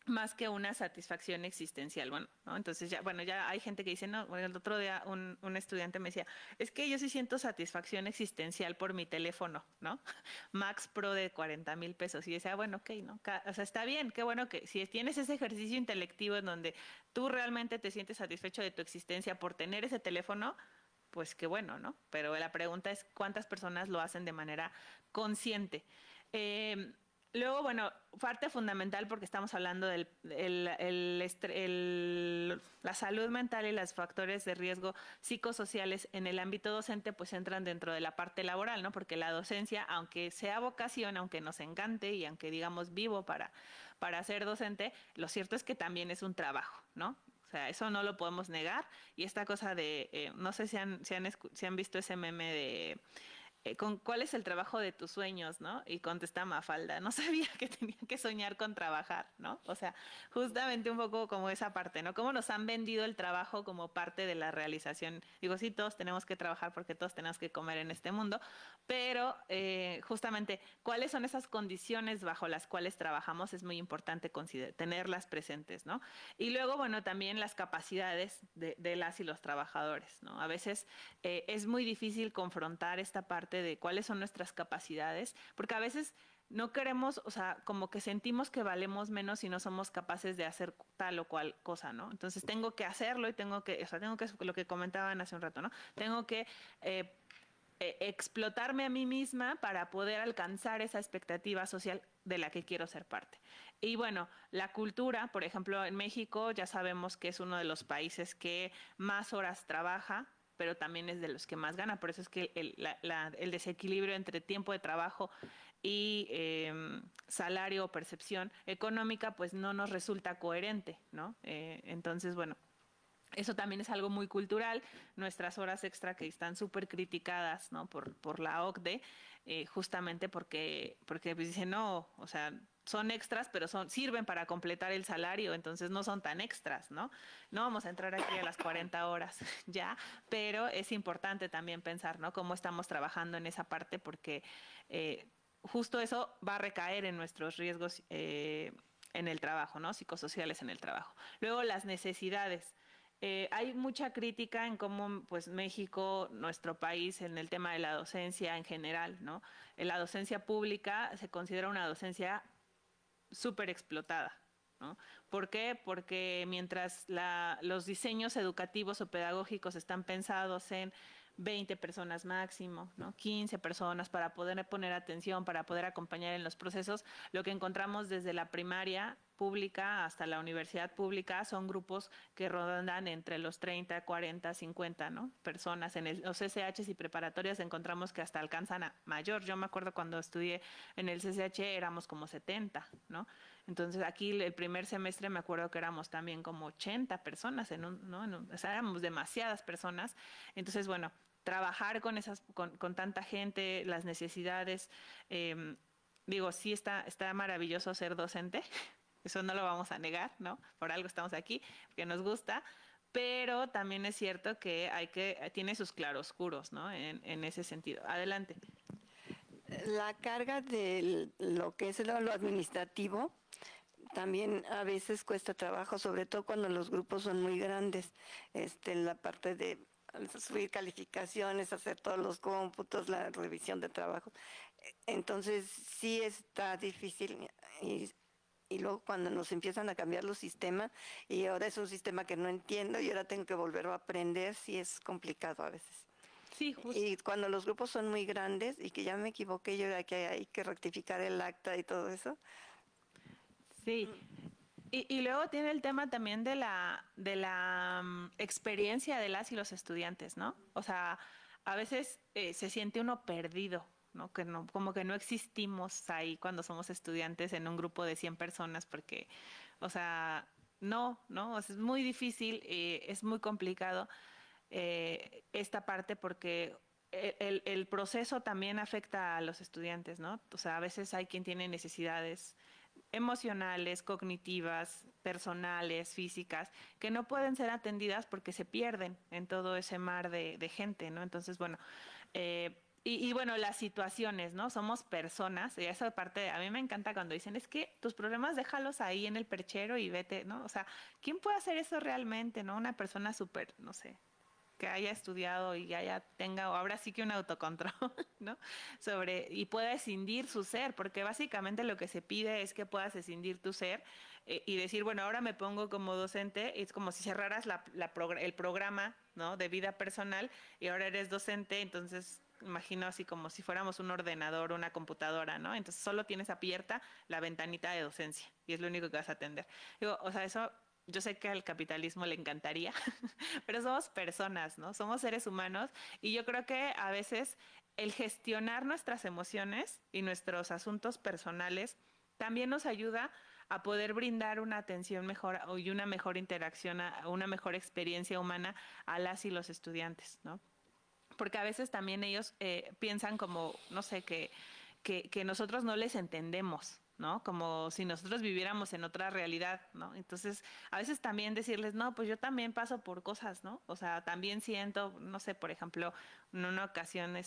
Speaker 1: más que una satisfacción existencial, bueno, ¿no? Entonces ya, bueno, ya hay gente que dice, no, bueno, el otro día un estudiante me decía, es que yo sí siento satisfacción existencial por mi teléfono, ¿no? Max Pro de 40,000 pesos. Y decía, bueno, ok, ¿no? O sea, está bien, qué bueno que si tienes ese ejercicio intelectivo en donde tú realmente te sientes satisfecho de tu existencia por tener ese teléfono, pues qué bueno, ¿no? Pero la pregunta es, ¿cuántas personas lo hacen de manera consciente? Luego, bueno, parte fundamental porque estamos hablando de la salud mental y los factores de riesgo psicosociales en el ámbito docente, pues entran dentro de la parte laboral, ¿no? Porque la docencia, aunque sea vocación, aunque nos encante y aunque digamos vivo para ser docente, lo cierto es que también es un trabajo, ¿no? O sea, eso no lo podemos negar. Y esta cosa de, no sé si han visto ese meme de ¿cuál es el trabajo de tus sueños, no? Y contesta Mafalda, no sabía que tenía que soñar con trabajar, ¿no? O sea, justamente un poco como esa parte, ¿no? Cómo nos han vendido el trabajo como parte de la realización. Digo, sí, todos tenemos que trabajar porque todos tenemos que comer en este mundo, pero justamente, ¿cuáles son esas condiciones bajo las cuales trabajamos? Es muy importante tenerlas presentes, ¿no? Y luego, bueno, también las capacidades de las y los trabajadores, ¿no? A veces es muy difícil confrontar esta parte de cuáles son nuestras capacidades, porque a veces no queremos, o sea, como que sentimos que valemos menos si no somos capaces de hacer tal o cual cosa, ¿no? Entonces tengo que hacerlo y tengo que, lo que comentaban hace un rato, ¿no? Tengo que explotarme a mí misma para poder alcanzar esa expectativa social de la que quiero ser parte. Y bueno, la cultura, por ejemplo, en México ya sabemos que es uno de los países que más horas trabaja, pero también es de los que más gana. Por eso es que el desequilibrio entre tiempo de trabajo y salario o percepción económica, pues no nos resulta coherente, ¿no? Entonces, bueno, eso también es algo muy cultural. Nuestras horas extra que están súper criticadas, ¿no? por la OCDE, justamente porque pues dicen, no, o sea, son extras, pero sirven para completar el salario, entonces no son tan extras, ¿no? No vamos a entrar aquí a las 40 horas ya, pero es importante también pensar, ¿no? Cómo estamos trabajando en esa parte, porque justo eso va a recaer en nuestros riesgos en el trabajo, ¿no? Psicosociales en el trabajo. Luego, las necesidades. Hay mucha crítica en cómo pues México, nuestro país, en el tema de la docencia en general, ¿no? La docencia pública se considera una docencia súper explotada, ¿no? ¿Por qué? Porque mientras los diseños educativos o pedagógicos están pensados en 20 personas máximo, ¿no? 15 personas para poder poner atención, para poder acompañar en los procesos, lo que encontramos desde la primaria pública hasta la universidad pública son grupos que rondan entre los 30, 40, 50, ¿no? Personas. En los CCHs y preparatorias encontramos que hasta alcanzan a mayor. Yo me acuerdo cuando estudié en el CCH éramos como 70, ¿no? Entonces aquí el primer semestre me acuerdo que éramos también como 80 personas, ¿no? O sea, éramos demasiadas personas. Entonces, bueno, trabajar con tanta gente, las necesidades, digo, sí está maravilloso ser docente, eso no lo vamos a negar, ¿no? Por algo estamos aquí, que nos gusta, pero también es cierto que tiene sus claroscuros, ¿no? En ese sentido. Adelante.
Speaker 5: La carga de lo que es lo administrativo también a veces cuesta trabajo, sobre todo cuando los grupos son muy grandes. La parte de subir calificaciones, hacer todos los cómputos, la revisión de trabajo. Entonces sí está difícil y luego cuando nos empiezan a cambiar los sistemas y ahora es un sistema que no entiendo y ahora tengo que volverlo a aprender, sí es complicado a veces.
Speaker 1: Sí, justo.
Speaker 5: Y cuando los grupos son muy grandes y que ya me equivoqué, yo era que hay que rectificar el acta y todo eso.
Speaker 1: Sí. Y luego tiene el tema también de la experiencia de las y los estudiantes, ¿no? O sea, a veces se siente uno perdido, ¿no? Que no, como que no existimos ahí cuando somos estudiantes en un grupo de 100 personas, porque, o sea, no, ¿no? O sea, es muy difícil, es muy complicado esta parte porque el proceso también afecta a los estudiantes, ¿no? O sea, a veces hay quien tiene necesidades emocionales, cognitivas, personales, físicas, que no pueden ser atendidas porque se pierden en todo ese mar de gente, ¿no? Entonces, bueno, bueno, las situaciones, ¿no? Somos personas, y esa parte, a mí me encanta cuando dicen, es que tus problemas déjalos ahí en el perchero y vete, ¿no? O sea, ¿quién puede hacer eso realmente, no? Una persona súper, no sé, que haya estudiado y haya tenga ahora sí que un autocontrol, ¿no? Y pueda escindir su ser, porque básicamente lo que se pide es que puedas escindir tu ser y decir, bueno, ahora me pongo como docente, es como si cerraras el programa, ¿no? De vida personal y ahora eres docente, entonces imagino así como si fuéramos un ordenador, una computadora, ¿no? Entonces solo tienes abierta la ventanita de docencia y es lo único que vas a atender. Digo, o sea, eso yo sé que al capitalismo le encantaría, pero somos personas, ¿no? Somos seres humanos y yo creo que a veces el gestionar nuestras emociones y nuestros asuntos personales también nos ayuda a poder brindar una atención mejor y una mejor interacción, una mejor experiencia humana a las y los estudiantes, ¿no? Porque a veces también ellos piensan como, no sé, que nosotros no les entendemos, ¿no? Como si nosotros viviéramos en otra realidad, ¿no? Entonces, a veces también decirles, no, pues yo también paso por cosas, ¿no? O sea, también siento, no sé, por ejemplo, en una ocasión,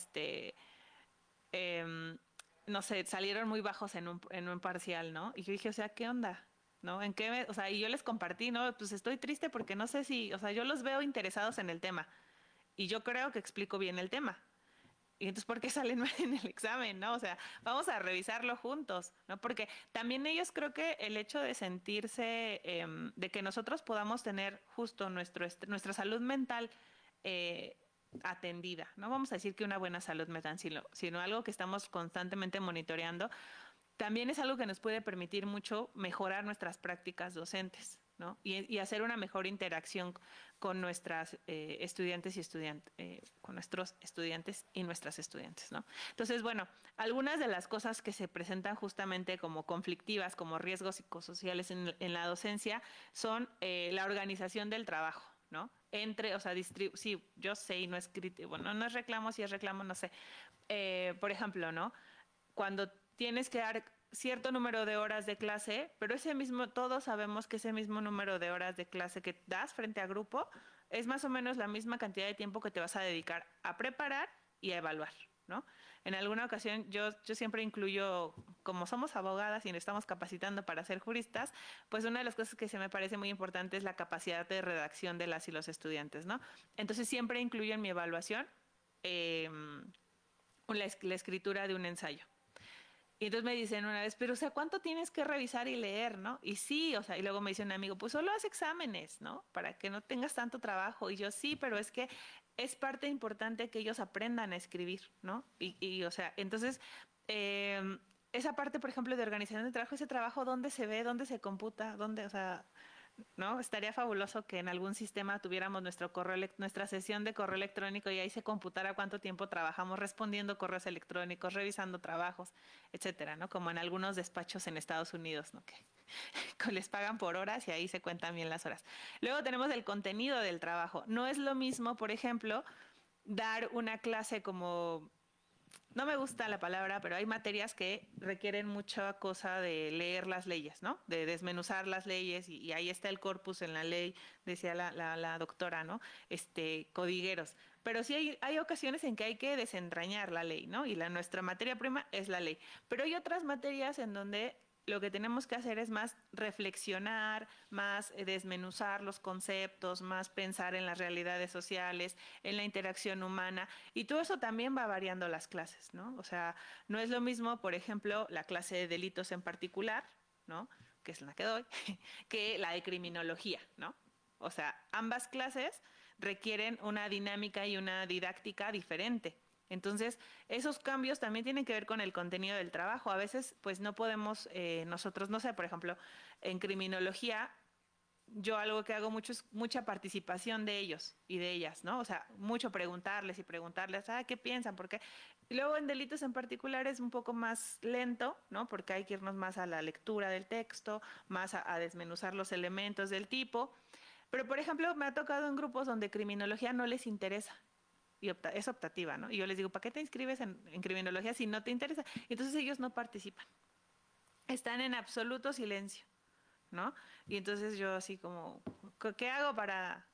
Speaker 1: no sé, salieron muy bajos en un parcial, ¿no? Y yo dije, o sea, ¿qué onda? ¿No? O sea, y yo les compartí, ¿no? Pues estoy triste porque no sé si, o sea, yo los veo interesados en el tema y yo creo que explico bien el tema. Y entonces, ¿por qué salen mal en el examen, no? O sea, vamos a revisarlo juntos, ¿no? Porque también ellos creo que el hecho de sentirse, de que nosotros podamos tener justo nuestra salud mental atendida, no vamos a decir que una buena salud mental, sino algo que estamos constantemente monitoreando, también es algo que nos puede permitir mucho mejorar nuestras prácticas docentes, ¿no? Y hacer una mejor interacción con nuestras estudiantes y con nuestros estudiantes y nuestras estudiantes, ¿no? Entonces, bueno, algunas de las cosas que se presentan justamente como conflictivas, como riesgos psicosociales en la docencia, son la organización del trabajo, ¿no? O sea, sí, yo sé y no es crítico, bueno, no es reclamo, si es reclamo, no sé. Por ejemplo, ¿no? Cuando tienes que dar cierto número de horas de clase, pero todos sabemos que ese mismo número de horas de clase que das frente a grupo es más o menos la misma cantidad de tiempo que te vas a dedicar a preparar y a evaluar, ¿no? En alguna ocasión yo siempre incluyo, como somos abogadas y nos estamos capacitando para ser juristas, pues una de las cosas que se me parece muy importante es la capacidad de redacción de las y los estudiantes, ¿no? Entonces siempre incluyo en mi evaluación la escritura de un ensayo. Y entonces me dicen una vez, pero o sea, ¿cuánto tienes que revisar y leer, no? Y sí, o sea, y luego me dice un amigo, pues solo haz exámenes, ¿no? Para que no tengas tanto trabajo. Y yo, sí, pero es que es parte importante que ellos aprendan a escribir, ¿no? O sea, entonces, esa parte, por ejemplo, de organización de trabajo, ese trabajo, ¿dónde se ve? ¿Dónde se computa? ¿Dónde, o sea, ¿no? Estaría fabuloso que en algún sistema tuviéramos nuestra sesión de correo electrónico y ahí se computara cuánto tiempo trabajamos respondiendo correos electrónicos, revisando trabajos, etcétera, ¿no? Como en algunos despachos en Estados Unidos, ¿no? Que les pagan por horas y ahí se cuentan bien las horas. Luego tenemos el contenido del trabajo. No es lo mismo, por ejemplo, dar una clase como... No me gusta la palabra, pero hay materias que requieren mucha cosa de leer las leyes, ¿no? De desmenuzar las leyes y ahí está el corpus en la ley, decía la doctora, ¿no? Codigueros. Pero sí hay ocasiones en que hay que desentrañar la ley, ¿no? Y nuestra materia prima es la ley. Pero hay otras materias en donde lo que tenemos que hacer es más reflexionar, más desmenuzar los conceptos, más pensar en las realidades sociales, en la interacción humana, y todo eso también va variando las clases, ¿no? O sea, no es lo mismo, por ejemplo, la clase de delitos en particular, ¿no? Que es la que doy, que la de criminología, ¿no? O sea, ambas clases requieren una dinámica y una didáctica diferente. Entonces, esos cambios también tienen que ver con el contenido del trabajo. A veces, pues no podemos nosotros, no sé, por ejemplo, en criminología, yo algo que hago mucho es mucha participación de ellos y de ellas, ¿no? O sea, mucho preguntarles y preguntarles, ¿qué piensan? ¿Por qué? Y luego en delitos en particular es un poco más lento, ¿no? Porque hay que irnos más a la lectura del texto, más a desmenuzar los elementos del tipo. Pero, por ejemplo, me ha tocado en grupos donde criminología no les interesa y es optativa, ¿no? Y yo les digo, ¿para qué te inscribes en criminología si no te interesa? Y entonces ellos no participan. Están en absoluto silencio, ¿no? Y entonces yo así como, ¿qué hago para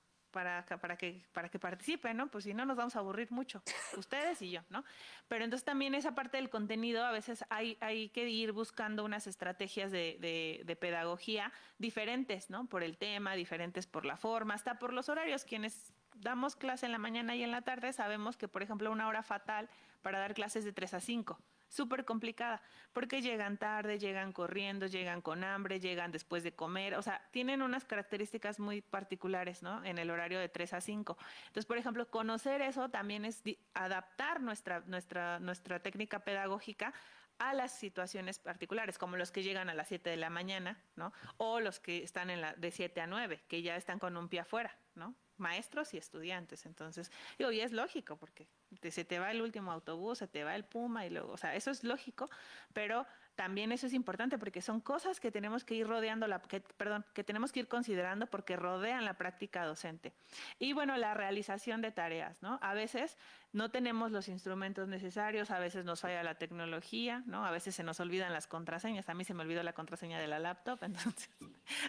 Speaker 1: que participen, ¿no? Pues si no nos vamos a aburrir mucho, ustedes y yo, ¿no? Pero entonces también esa parte del contenido, a veces hay que ir buscando unas estrategias de pedagogía diferentes, ¿no? Por el tema, diferentes por la forma, hasta por los horarios. Quienes damos clase en la mañana y en la tarde sabemos que, por ejemplo, una hora fatal para dar clases de 3 a 5. Súper complicada, porque llegan tarde, llegan corriendo, llegan con hambre, llegan después de comer, o sea, tienen unas características muy particulares, ¿no? En el horario de 3 a 5. Entonces, por ejemplo, conocer eso también es adaptar nuestra técnica pedagógica a las situaciones particulares, como los que llegan a las 7 de la mañana, ¿no? O los que están de 7 a 9, que ya están con un pie afuera, ¿no? Maestros y estudiantes. Entonces, digo, y es lógico, porque se te va el último autobús, se te va el Puma y luego, o sea, eso es lógico, pero también eso es importante porque son cosas que tenemos que ir rodeando, que tenemos que ir considerando porque rodean la práctica docente. Y bueno, la realización de tareas, ¿no? A veces no tenemos los instrumentos necesarios, a veces nos falla la tecnología, ¿no? A veces se nos olvidan las contraseñas, a mí se me olvidó la contraseña de la laptop, entonces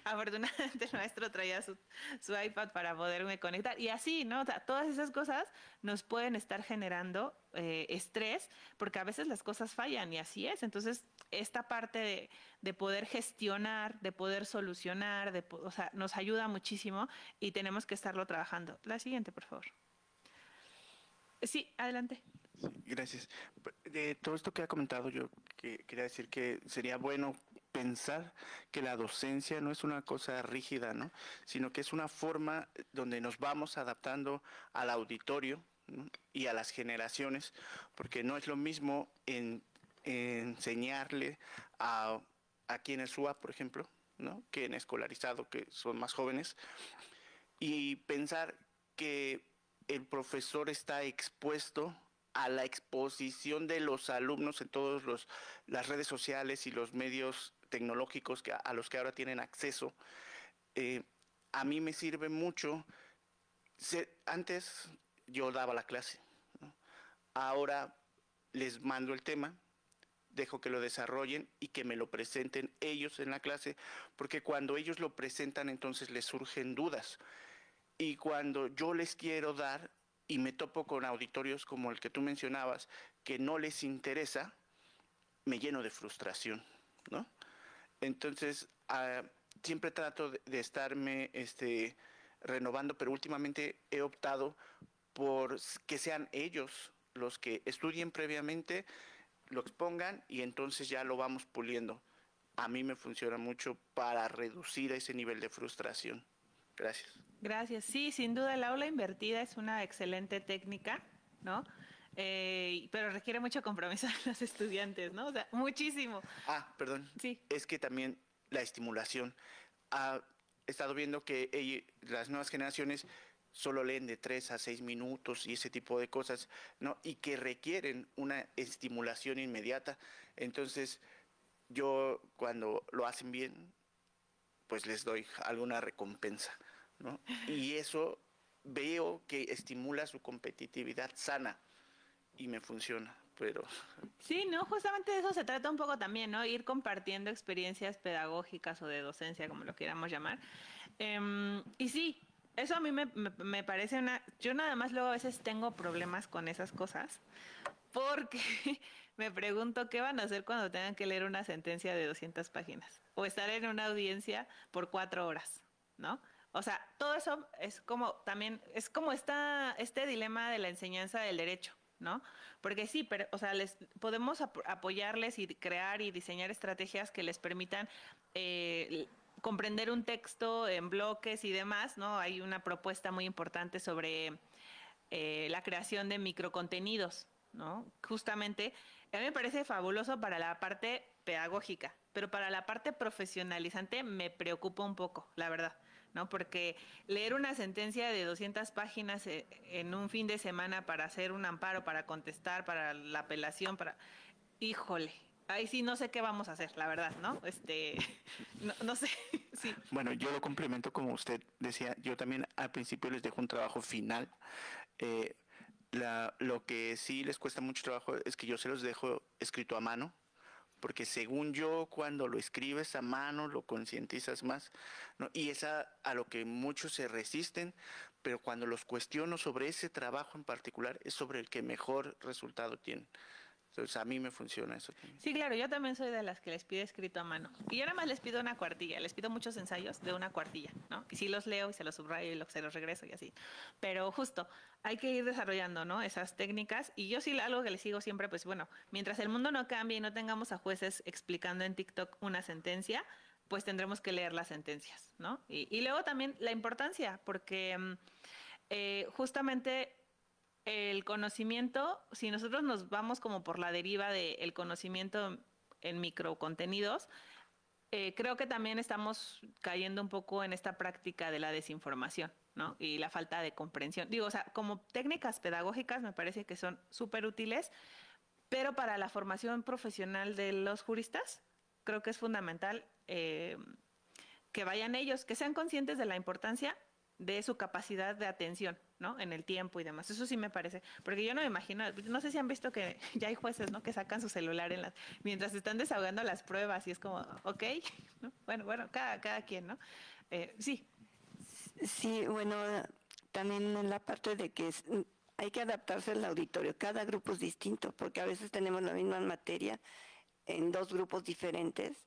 Speaker 1: afortunadamente el maestro traía su iPad para poderme conectar y así, ¿no? O sea, todas esas cosas nos pueden estar generando estrés porque a veces las cosas fallan y así es. Entonces, esta parte de poder gestionar, de poder solucionar, o sea, nos ayuda muchísimo y tenemos que estarlo trabajando. La siguiente, por favor. Sí, adelante.
Speaker 4: Gracias. De todo esto que ha comentado, yo quería decir que sería bueno pensar que la docencia no es una cosa rígida, ¿no? Sino que es una forma donde nos vamos adaptando al auditorio, ¿no? Y a las generaciones, porque no es lo mismo enseñarle a quienes SUA, por ejemplo, ¿no? Que en escolarizado, que son más jóvenes, y pensar que el profesor está expuesto a la exposición de los alumnos en todas las redes sociales y los medios tecnológicos a los que ahora tienen acceso. A mí me sirve mucho. Antes yo daba la clase, ¿no? Ahora les mando el tema, dejo que lo desarrollen y que me lo presenten ellos en la clase, porque cuando ellos lo presentan entonces les surgen dudas. Y cuando yo les quiero dar y me topo con auditorios como el que tú mencionabas, que no les interesa, me lleno de frustración, ¿no? Entonces, siempre trato de estarme renovando, pero últimamente he optado por que sean ellos los que estudien previamente, lo expongan y entonces ya lo vamos puliendo. A mí me funciona mucho para reducir ese nivel de frustración. Gracias.
Speaker 1: Gracias. Sí, sin duda el aula invertida es una excelente técnica, ¿no? Pero requiere mucho compromiso de los estudiantes, ¿no? O sea, muchísimo.
Speaker 4: Perdón.
Speaker 1: Sí.
Speaker 4: Es que también la estimulación. He estado viendo que las nuevas generaciones solo leen de 3 a 6 minutos y ese tipo de cosas, ¿no? Y que requieren una estimulación inmediata. Entonces, yo cuando lo hacen bien, pues les doy alguna recompensa, ¿no? Y eso veo que estimula su competitividad sana y me funciona, pero...
Speaker 1: Sí, no, justamente de eso se trata un poco también, ¿no? Ir compartiendo experiencias pedagógicas o de docencia, como lo queramos llamar. Y sí, eso a mí me parece Yo nada más luego a veces tengo problemas con esas cosas, porque me pregunto qué van a hacer cuando tengan que leer una sentencia de 200 páginas o estar en una audiencia por 4 horas, ¿no? O sea, todo eso es como también, es como este dilema de la enseñanza del derecho, ¿no? Porque sí, pero, o sea, podemos apoyarles y crear y diseñar estrategias que les permitan comprender un texto en bloques y demás, ¿no? Hay una propuesta muy importante sobre la creación de microcontenidos, ¿no? Justamente, a mí me parece fabuloso para la parte pedagógica, pero para la parte profesionalizante me preocupa un poco, la verdad. ¿no? Porque leer una sentencia de 200 páginas en un fin de semana para hacer un amparo, para contestar, para la apelación, híjole, ahí sí no sé qué vamos a hacer, la verdad, ¿no? No sé, sí.
Speaker 4: Bueno, yo lo complemento como usted decía, yo también al principio les dejo un trabajo final. Eh, lo que sí les cuesta mucho trabajo es que yo se los dejo escrito a mano, porque según yo, cuando lo escribes a mano, lo concientizas más, ¿no? Y es a lo que muchos se resisten, pero cuando los cuestiono sobre ese trabajo en particular, es sobre el que mejor resultado tienen. Entonces, a mí me funciona eso también.
Speaker 1: Sí, claro, yo también soy de las que les pide escrito a mano. Y yo nada más les pido una cuartilla, les pido muchos ensayos de una cuartilla, ¿no? Y sí los leo y se los subrayo y se los regreso y así. Pero justo, hay que ir desarrollando, ¿no? Esas técnicas. Y yo sí, algo que les sigo siempre, pues bueno, mientras el mundo no cambie y no tengamos a jueces explicando en TikTok una sentencia, pues tendremos que leer las sentencias, ¿no? Y luego también la importancia, porque justamente el conocimiento, si nosotros nos vamos como por la deriva del conocimiento en microcontenidos, creo que también estamos cayendo un poco en esta práctica de la desinformación, ¿no? Y la falta de comprensión. Digo, o sea, como técnicas pedagógicas me parece que son súper útiles, pero para la formación profesional de los juristas, creo que es fundamental que vayan ellos, que sean conscientes de la importancia de su capacidad de atención, ¿no? En el tiempo y demás. Eso sí me parece, porque yo no me imagino, no sé si han visto que ya hay jueces, ¿no? Que sacan su celular mientras están desahogando las pruebas y es como, ok, ¿no? Bueno, cada quien, ¿no? Sí.
Speaker 5: Sí, bueno, también en la parte de que hay que adaptarse al auditorio. Cada grupo es distinto, porque a veces tenemos la misma materia en dos grupos diferentes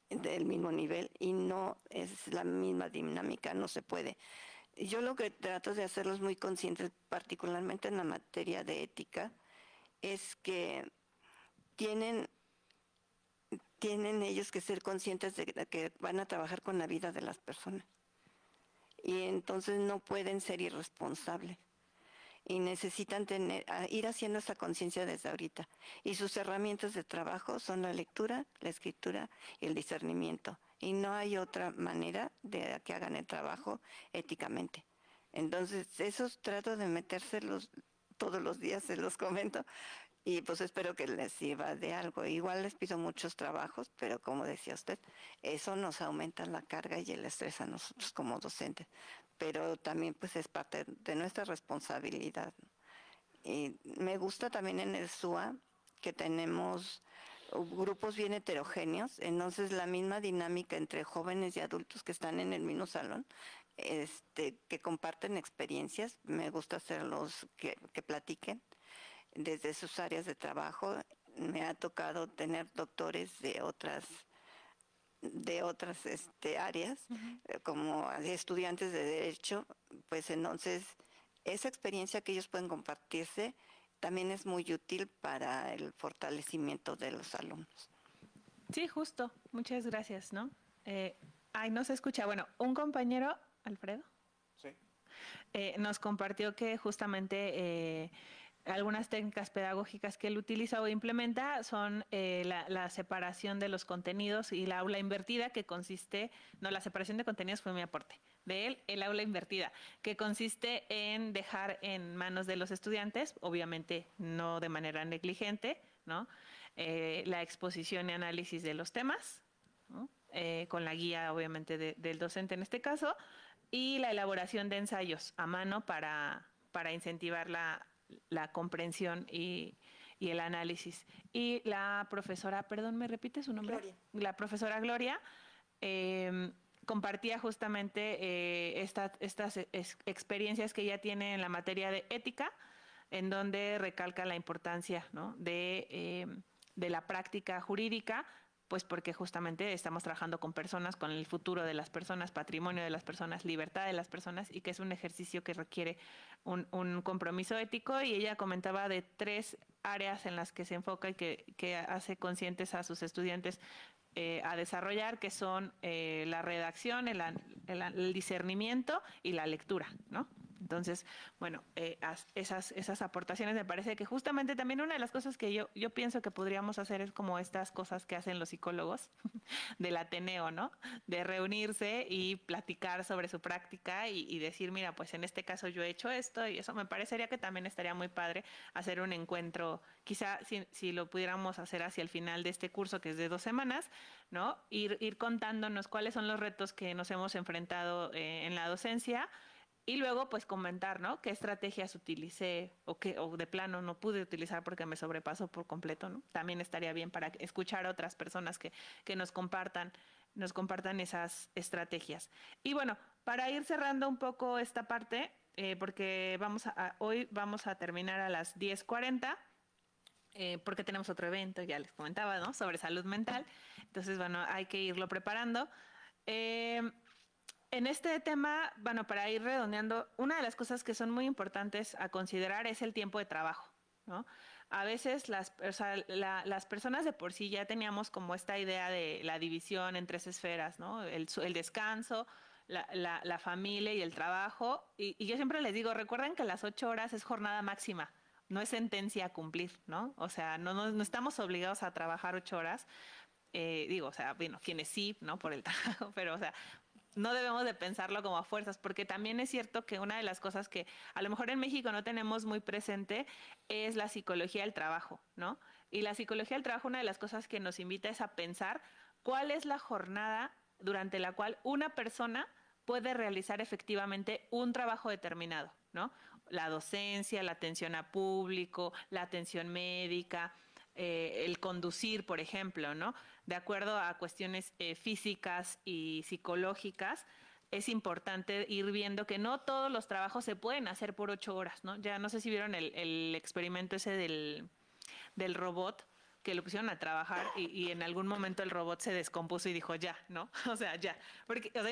Speaker 5: del mismo nivel y no es la misma dinámica, no se puede. Yo lo que trato de hacerlos muy conscientes, particularmente en la materia de ética, es que tienen ellos que ser conscientes de que van a trabajar con la vida de las personas. Y entonces no pueden ser irresponsables. Y necesitan ir haciendo esa conciencia desde ahorita. Y sus herramientas de trabajo son la lectura, la escritura y el discernimiento. Y no hay otra manera de que hagan el trabajo éticamente. Entonces, esos trato de metérselos todos los días, se los comento, y pues espero que les sirva de algo. Igual les pido muchos trabajos, pero como decía usted, eso nos aumenta la carga y el estrés a nosotros como docentes. Pero también pues es parte de nuestra responsabilidad. Y me gusta también en el SUA que tenemos grupos bien heterogéneos, entonces la misma dinámica entre jóvenes y adultos que están en el mismo salón, que comparten experiencias, me gusta hacerlos que platiquen desde sus áreas de trabajo. Me ha tocado tener doctores de otras áreas, como estudiantes de derecho, pues entonces esa experiencia que ellos pueden compartirse también es muy útil para el fortalecimiento de los alumnos.
Speaker 1: Sí, justo. Muchas gracias, ¿no? No se escucha. Bueno, un compañero, Alfredo,
Speaker 4: Sí.
Speaker 1: Nos compartió que justamente algunas técnicas pedagógicas que él utiliza o implementa son la separación de los contenidos y la aula invertida, que consiste, no, la separación de contenidos fue mi aporte, de él, el aula invertida, que consiste en dejar en manos de los estudiantes, obviamente no de manera negligente, ¿no? La exposición y análisis de los temas, ¿no? Con la guía, obviamente, del docente en este caso, y la elaboración de ensayos a mano para incentivar la comprensión y el análisis. Y la profesora, perdón, ¿me repite su nombre?
Speaker 5: Gloria.
Speaker 1: La profesora Gloria compartía justamente estas experiencias que ella tiene en la materia de ética, en donde recalca la importancia, ¿no? de la práctica jurídica, pues porque justamente estamos trabajando con personas, con el futuro de las personas, patrimonio de las personas, libertad de las personas, y que es un ejercicio que requiere un compromiso ético. Y ella comentaba de 3 áreas en las que se enfoca y que hace conscientes a sus estudiantes a desarrollar, que son la redacción, el discernimiento y la lectura, ¿no? Entonces, bueno, esas aportaciones me parece que justamente también una de las cosas que yo pienso que podríamos hacer es como estas cosas que hacen los psicólogos del Ateneo, ¿no? De reunirse y platicar sobre su práctica y decir, mira, pues en este caso yo he hecho esto y eso me parecería que también estaría muy padre hacer un encuentro, quizá si lo pudiéramos hacer hacia el final de este curso que es de 2 semanas, ¿no? Ir contándonos cuáles son los retos que nos hemos enfrentado en la docencia. Y luego, pues, comentar, ¿no? ¿Qué estrategias utilicé o de plano no pude utilizar porque me sobrepasó por completo, ¿no? También estaría bien para escuchar a otras personas que nos compartan esas estrategias. Y bueno, para ir cerrando un poco esta parte, porque hoy vamos a terminar a las 10:40, porque tenemos otro evento, ya les comentaba, ¿no? Sobre salud mental. Entonces, bueno, hay que irlo preparando. En este tema, bueno, para ir redondeando, una de las cosas que son muy importantes a considerar es el tiempo de trabajo, ¿no? A veces las personas de por sí ya teníamos como esta idea de la división en 3 esferas, ¿no? El descanso, la familia y el trabajo. Y yo siempre les digo, recuerden que las 8 horas es jornada máxima, no es sentencia a cumplir, ¿no? O sea, no estamos obligados a trabajar 8 horas. O sea, bueno, quienes sí, ¿no? Por el trabajo, pero, o sea, no debemos de pensarlo como a fuerzas, porque también es cierto que una de las cosas que a lo mejor en México no tenemos muy presente es la psicología del trabajo, ¿no? Y la psicología del trabajo, una de las cosas que nos invita es a pensar cuál es la jornada durante la cual una persona puede realizar efectivamente un trabajo determinado, ¿no? La docencia, la atención a público, la atención médica, el conducir, por ejemplo, ¿no? De acuerdo a cuestiones físicas y psicológicas, es importante ir viendo que no todos los trabajos se pueden hacer por 8 horas, ¿no? Ya no sé si vieron el experimento ese del robot, que lo pusieron a trabajar y en algún momento el robot se descompuso y dijo ya, ¿no? O sea, ya. Porque, o sea,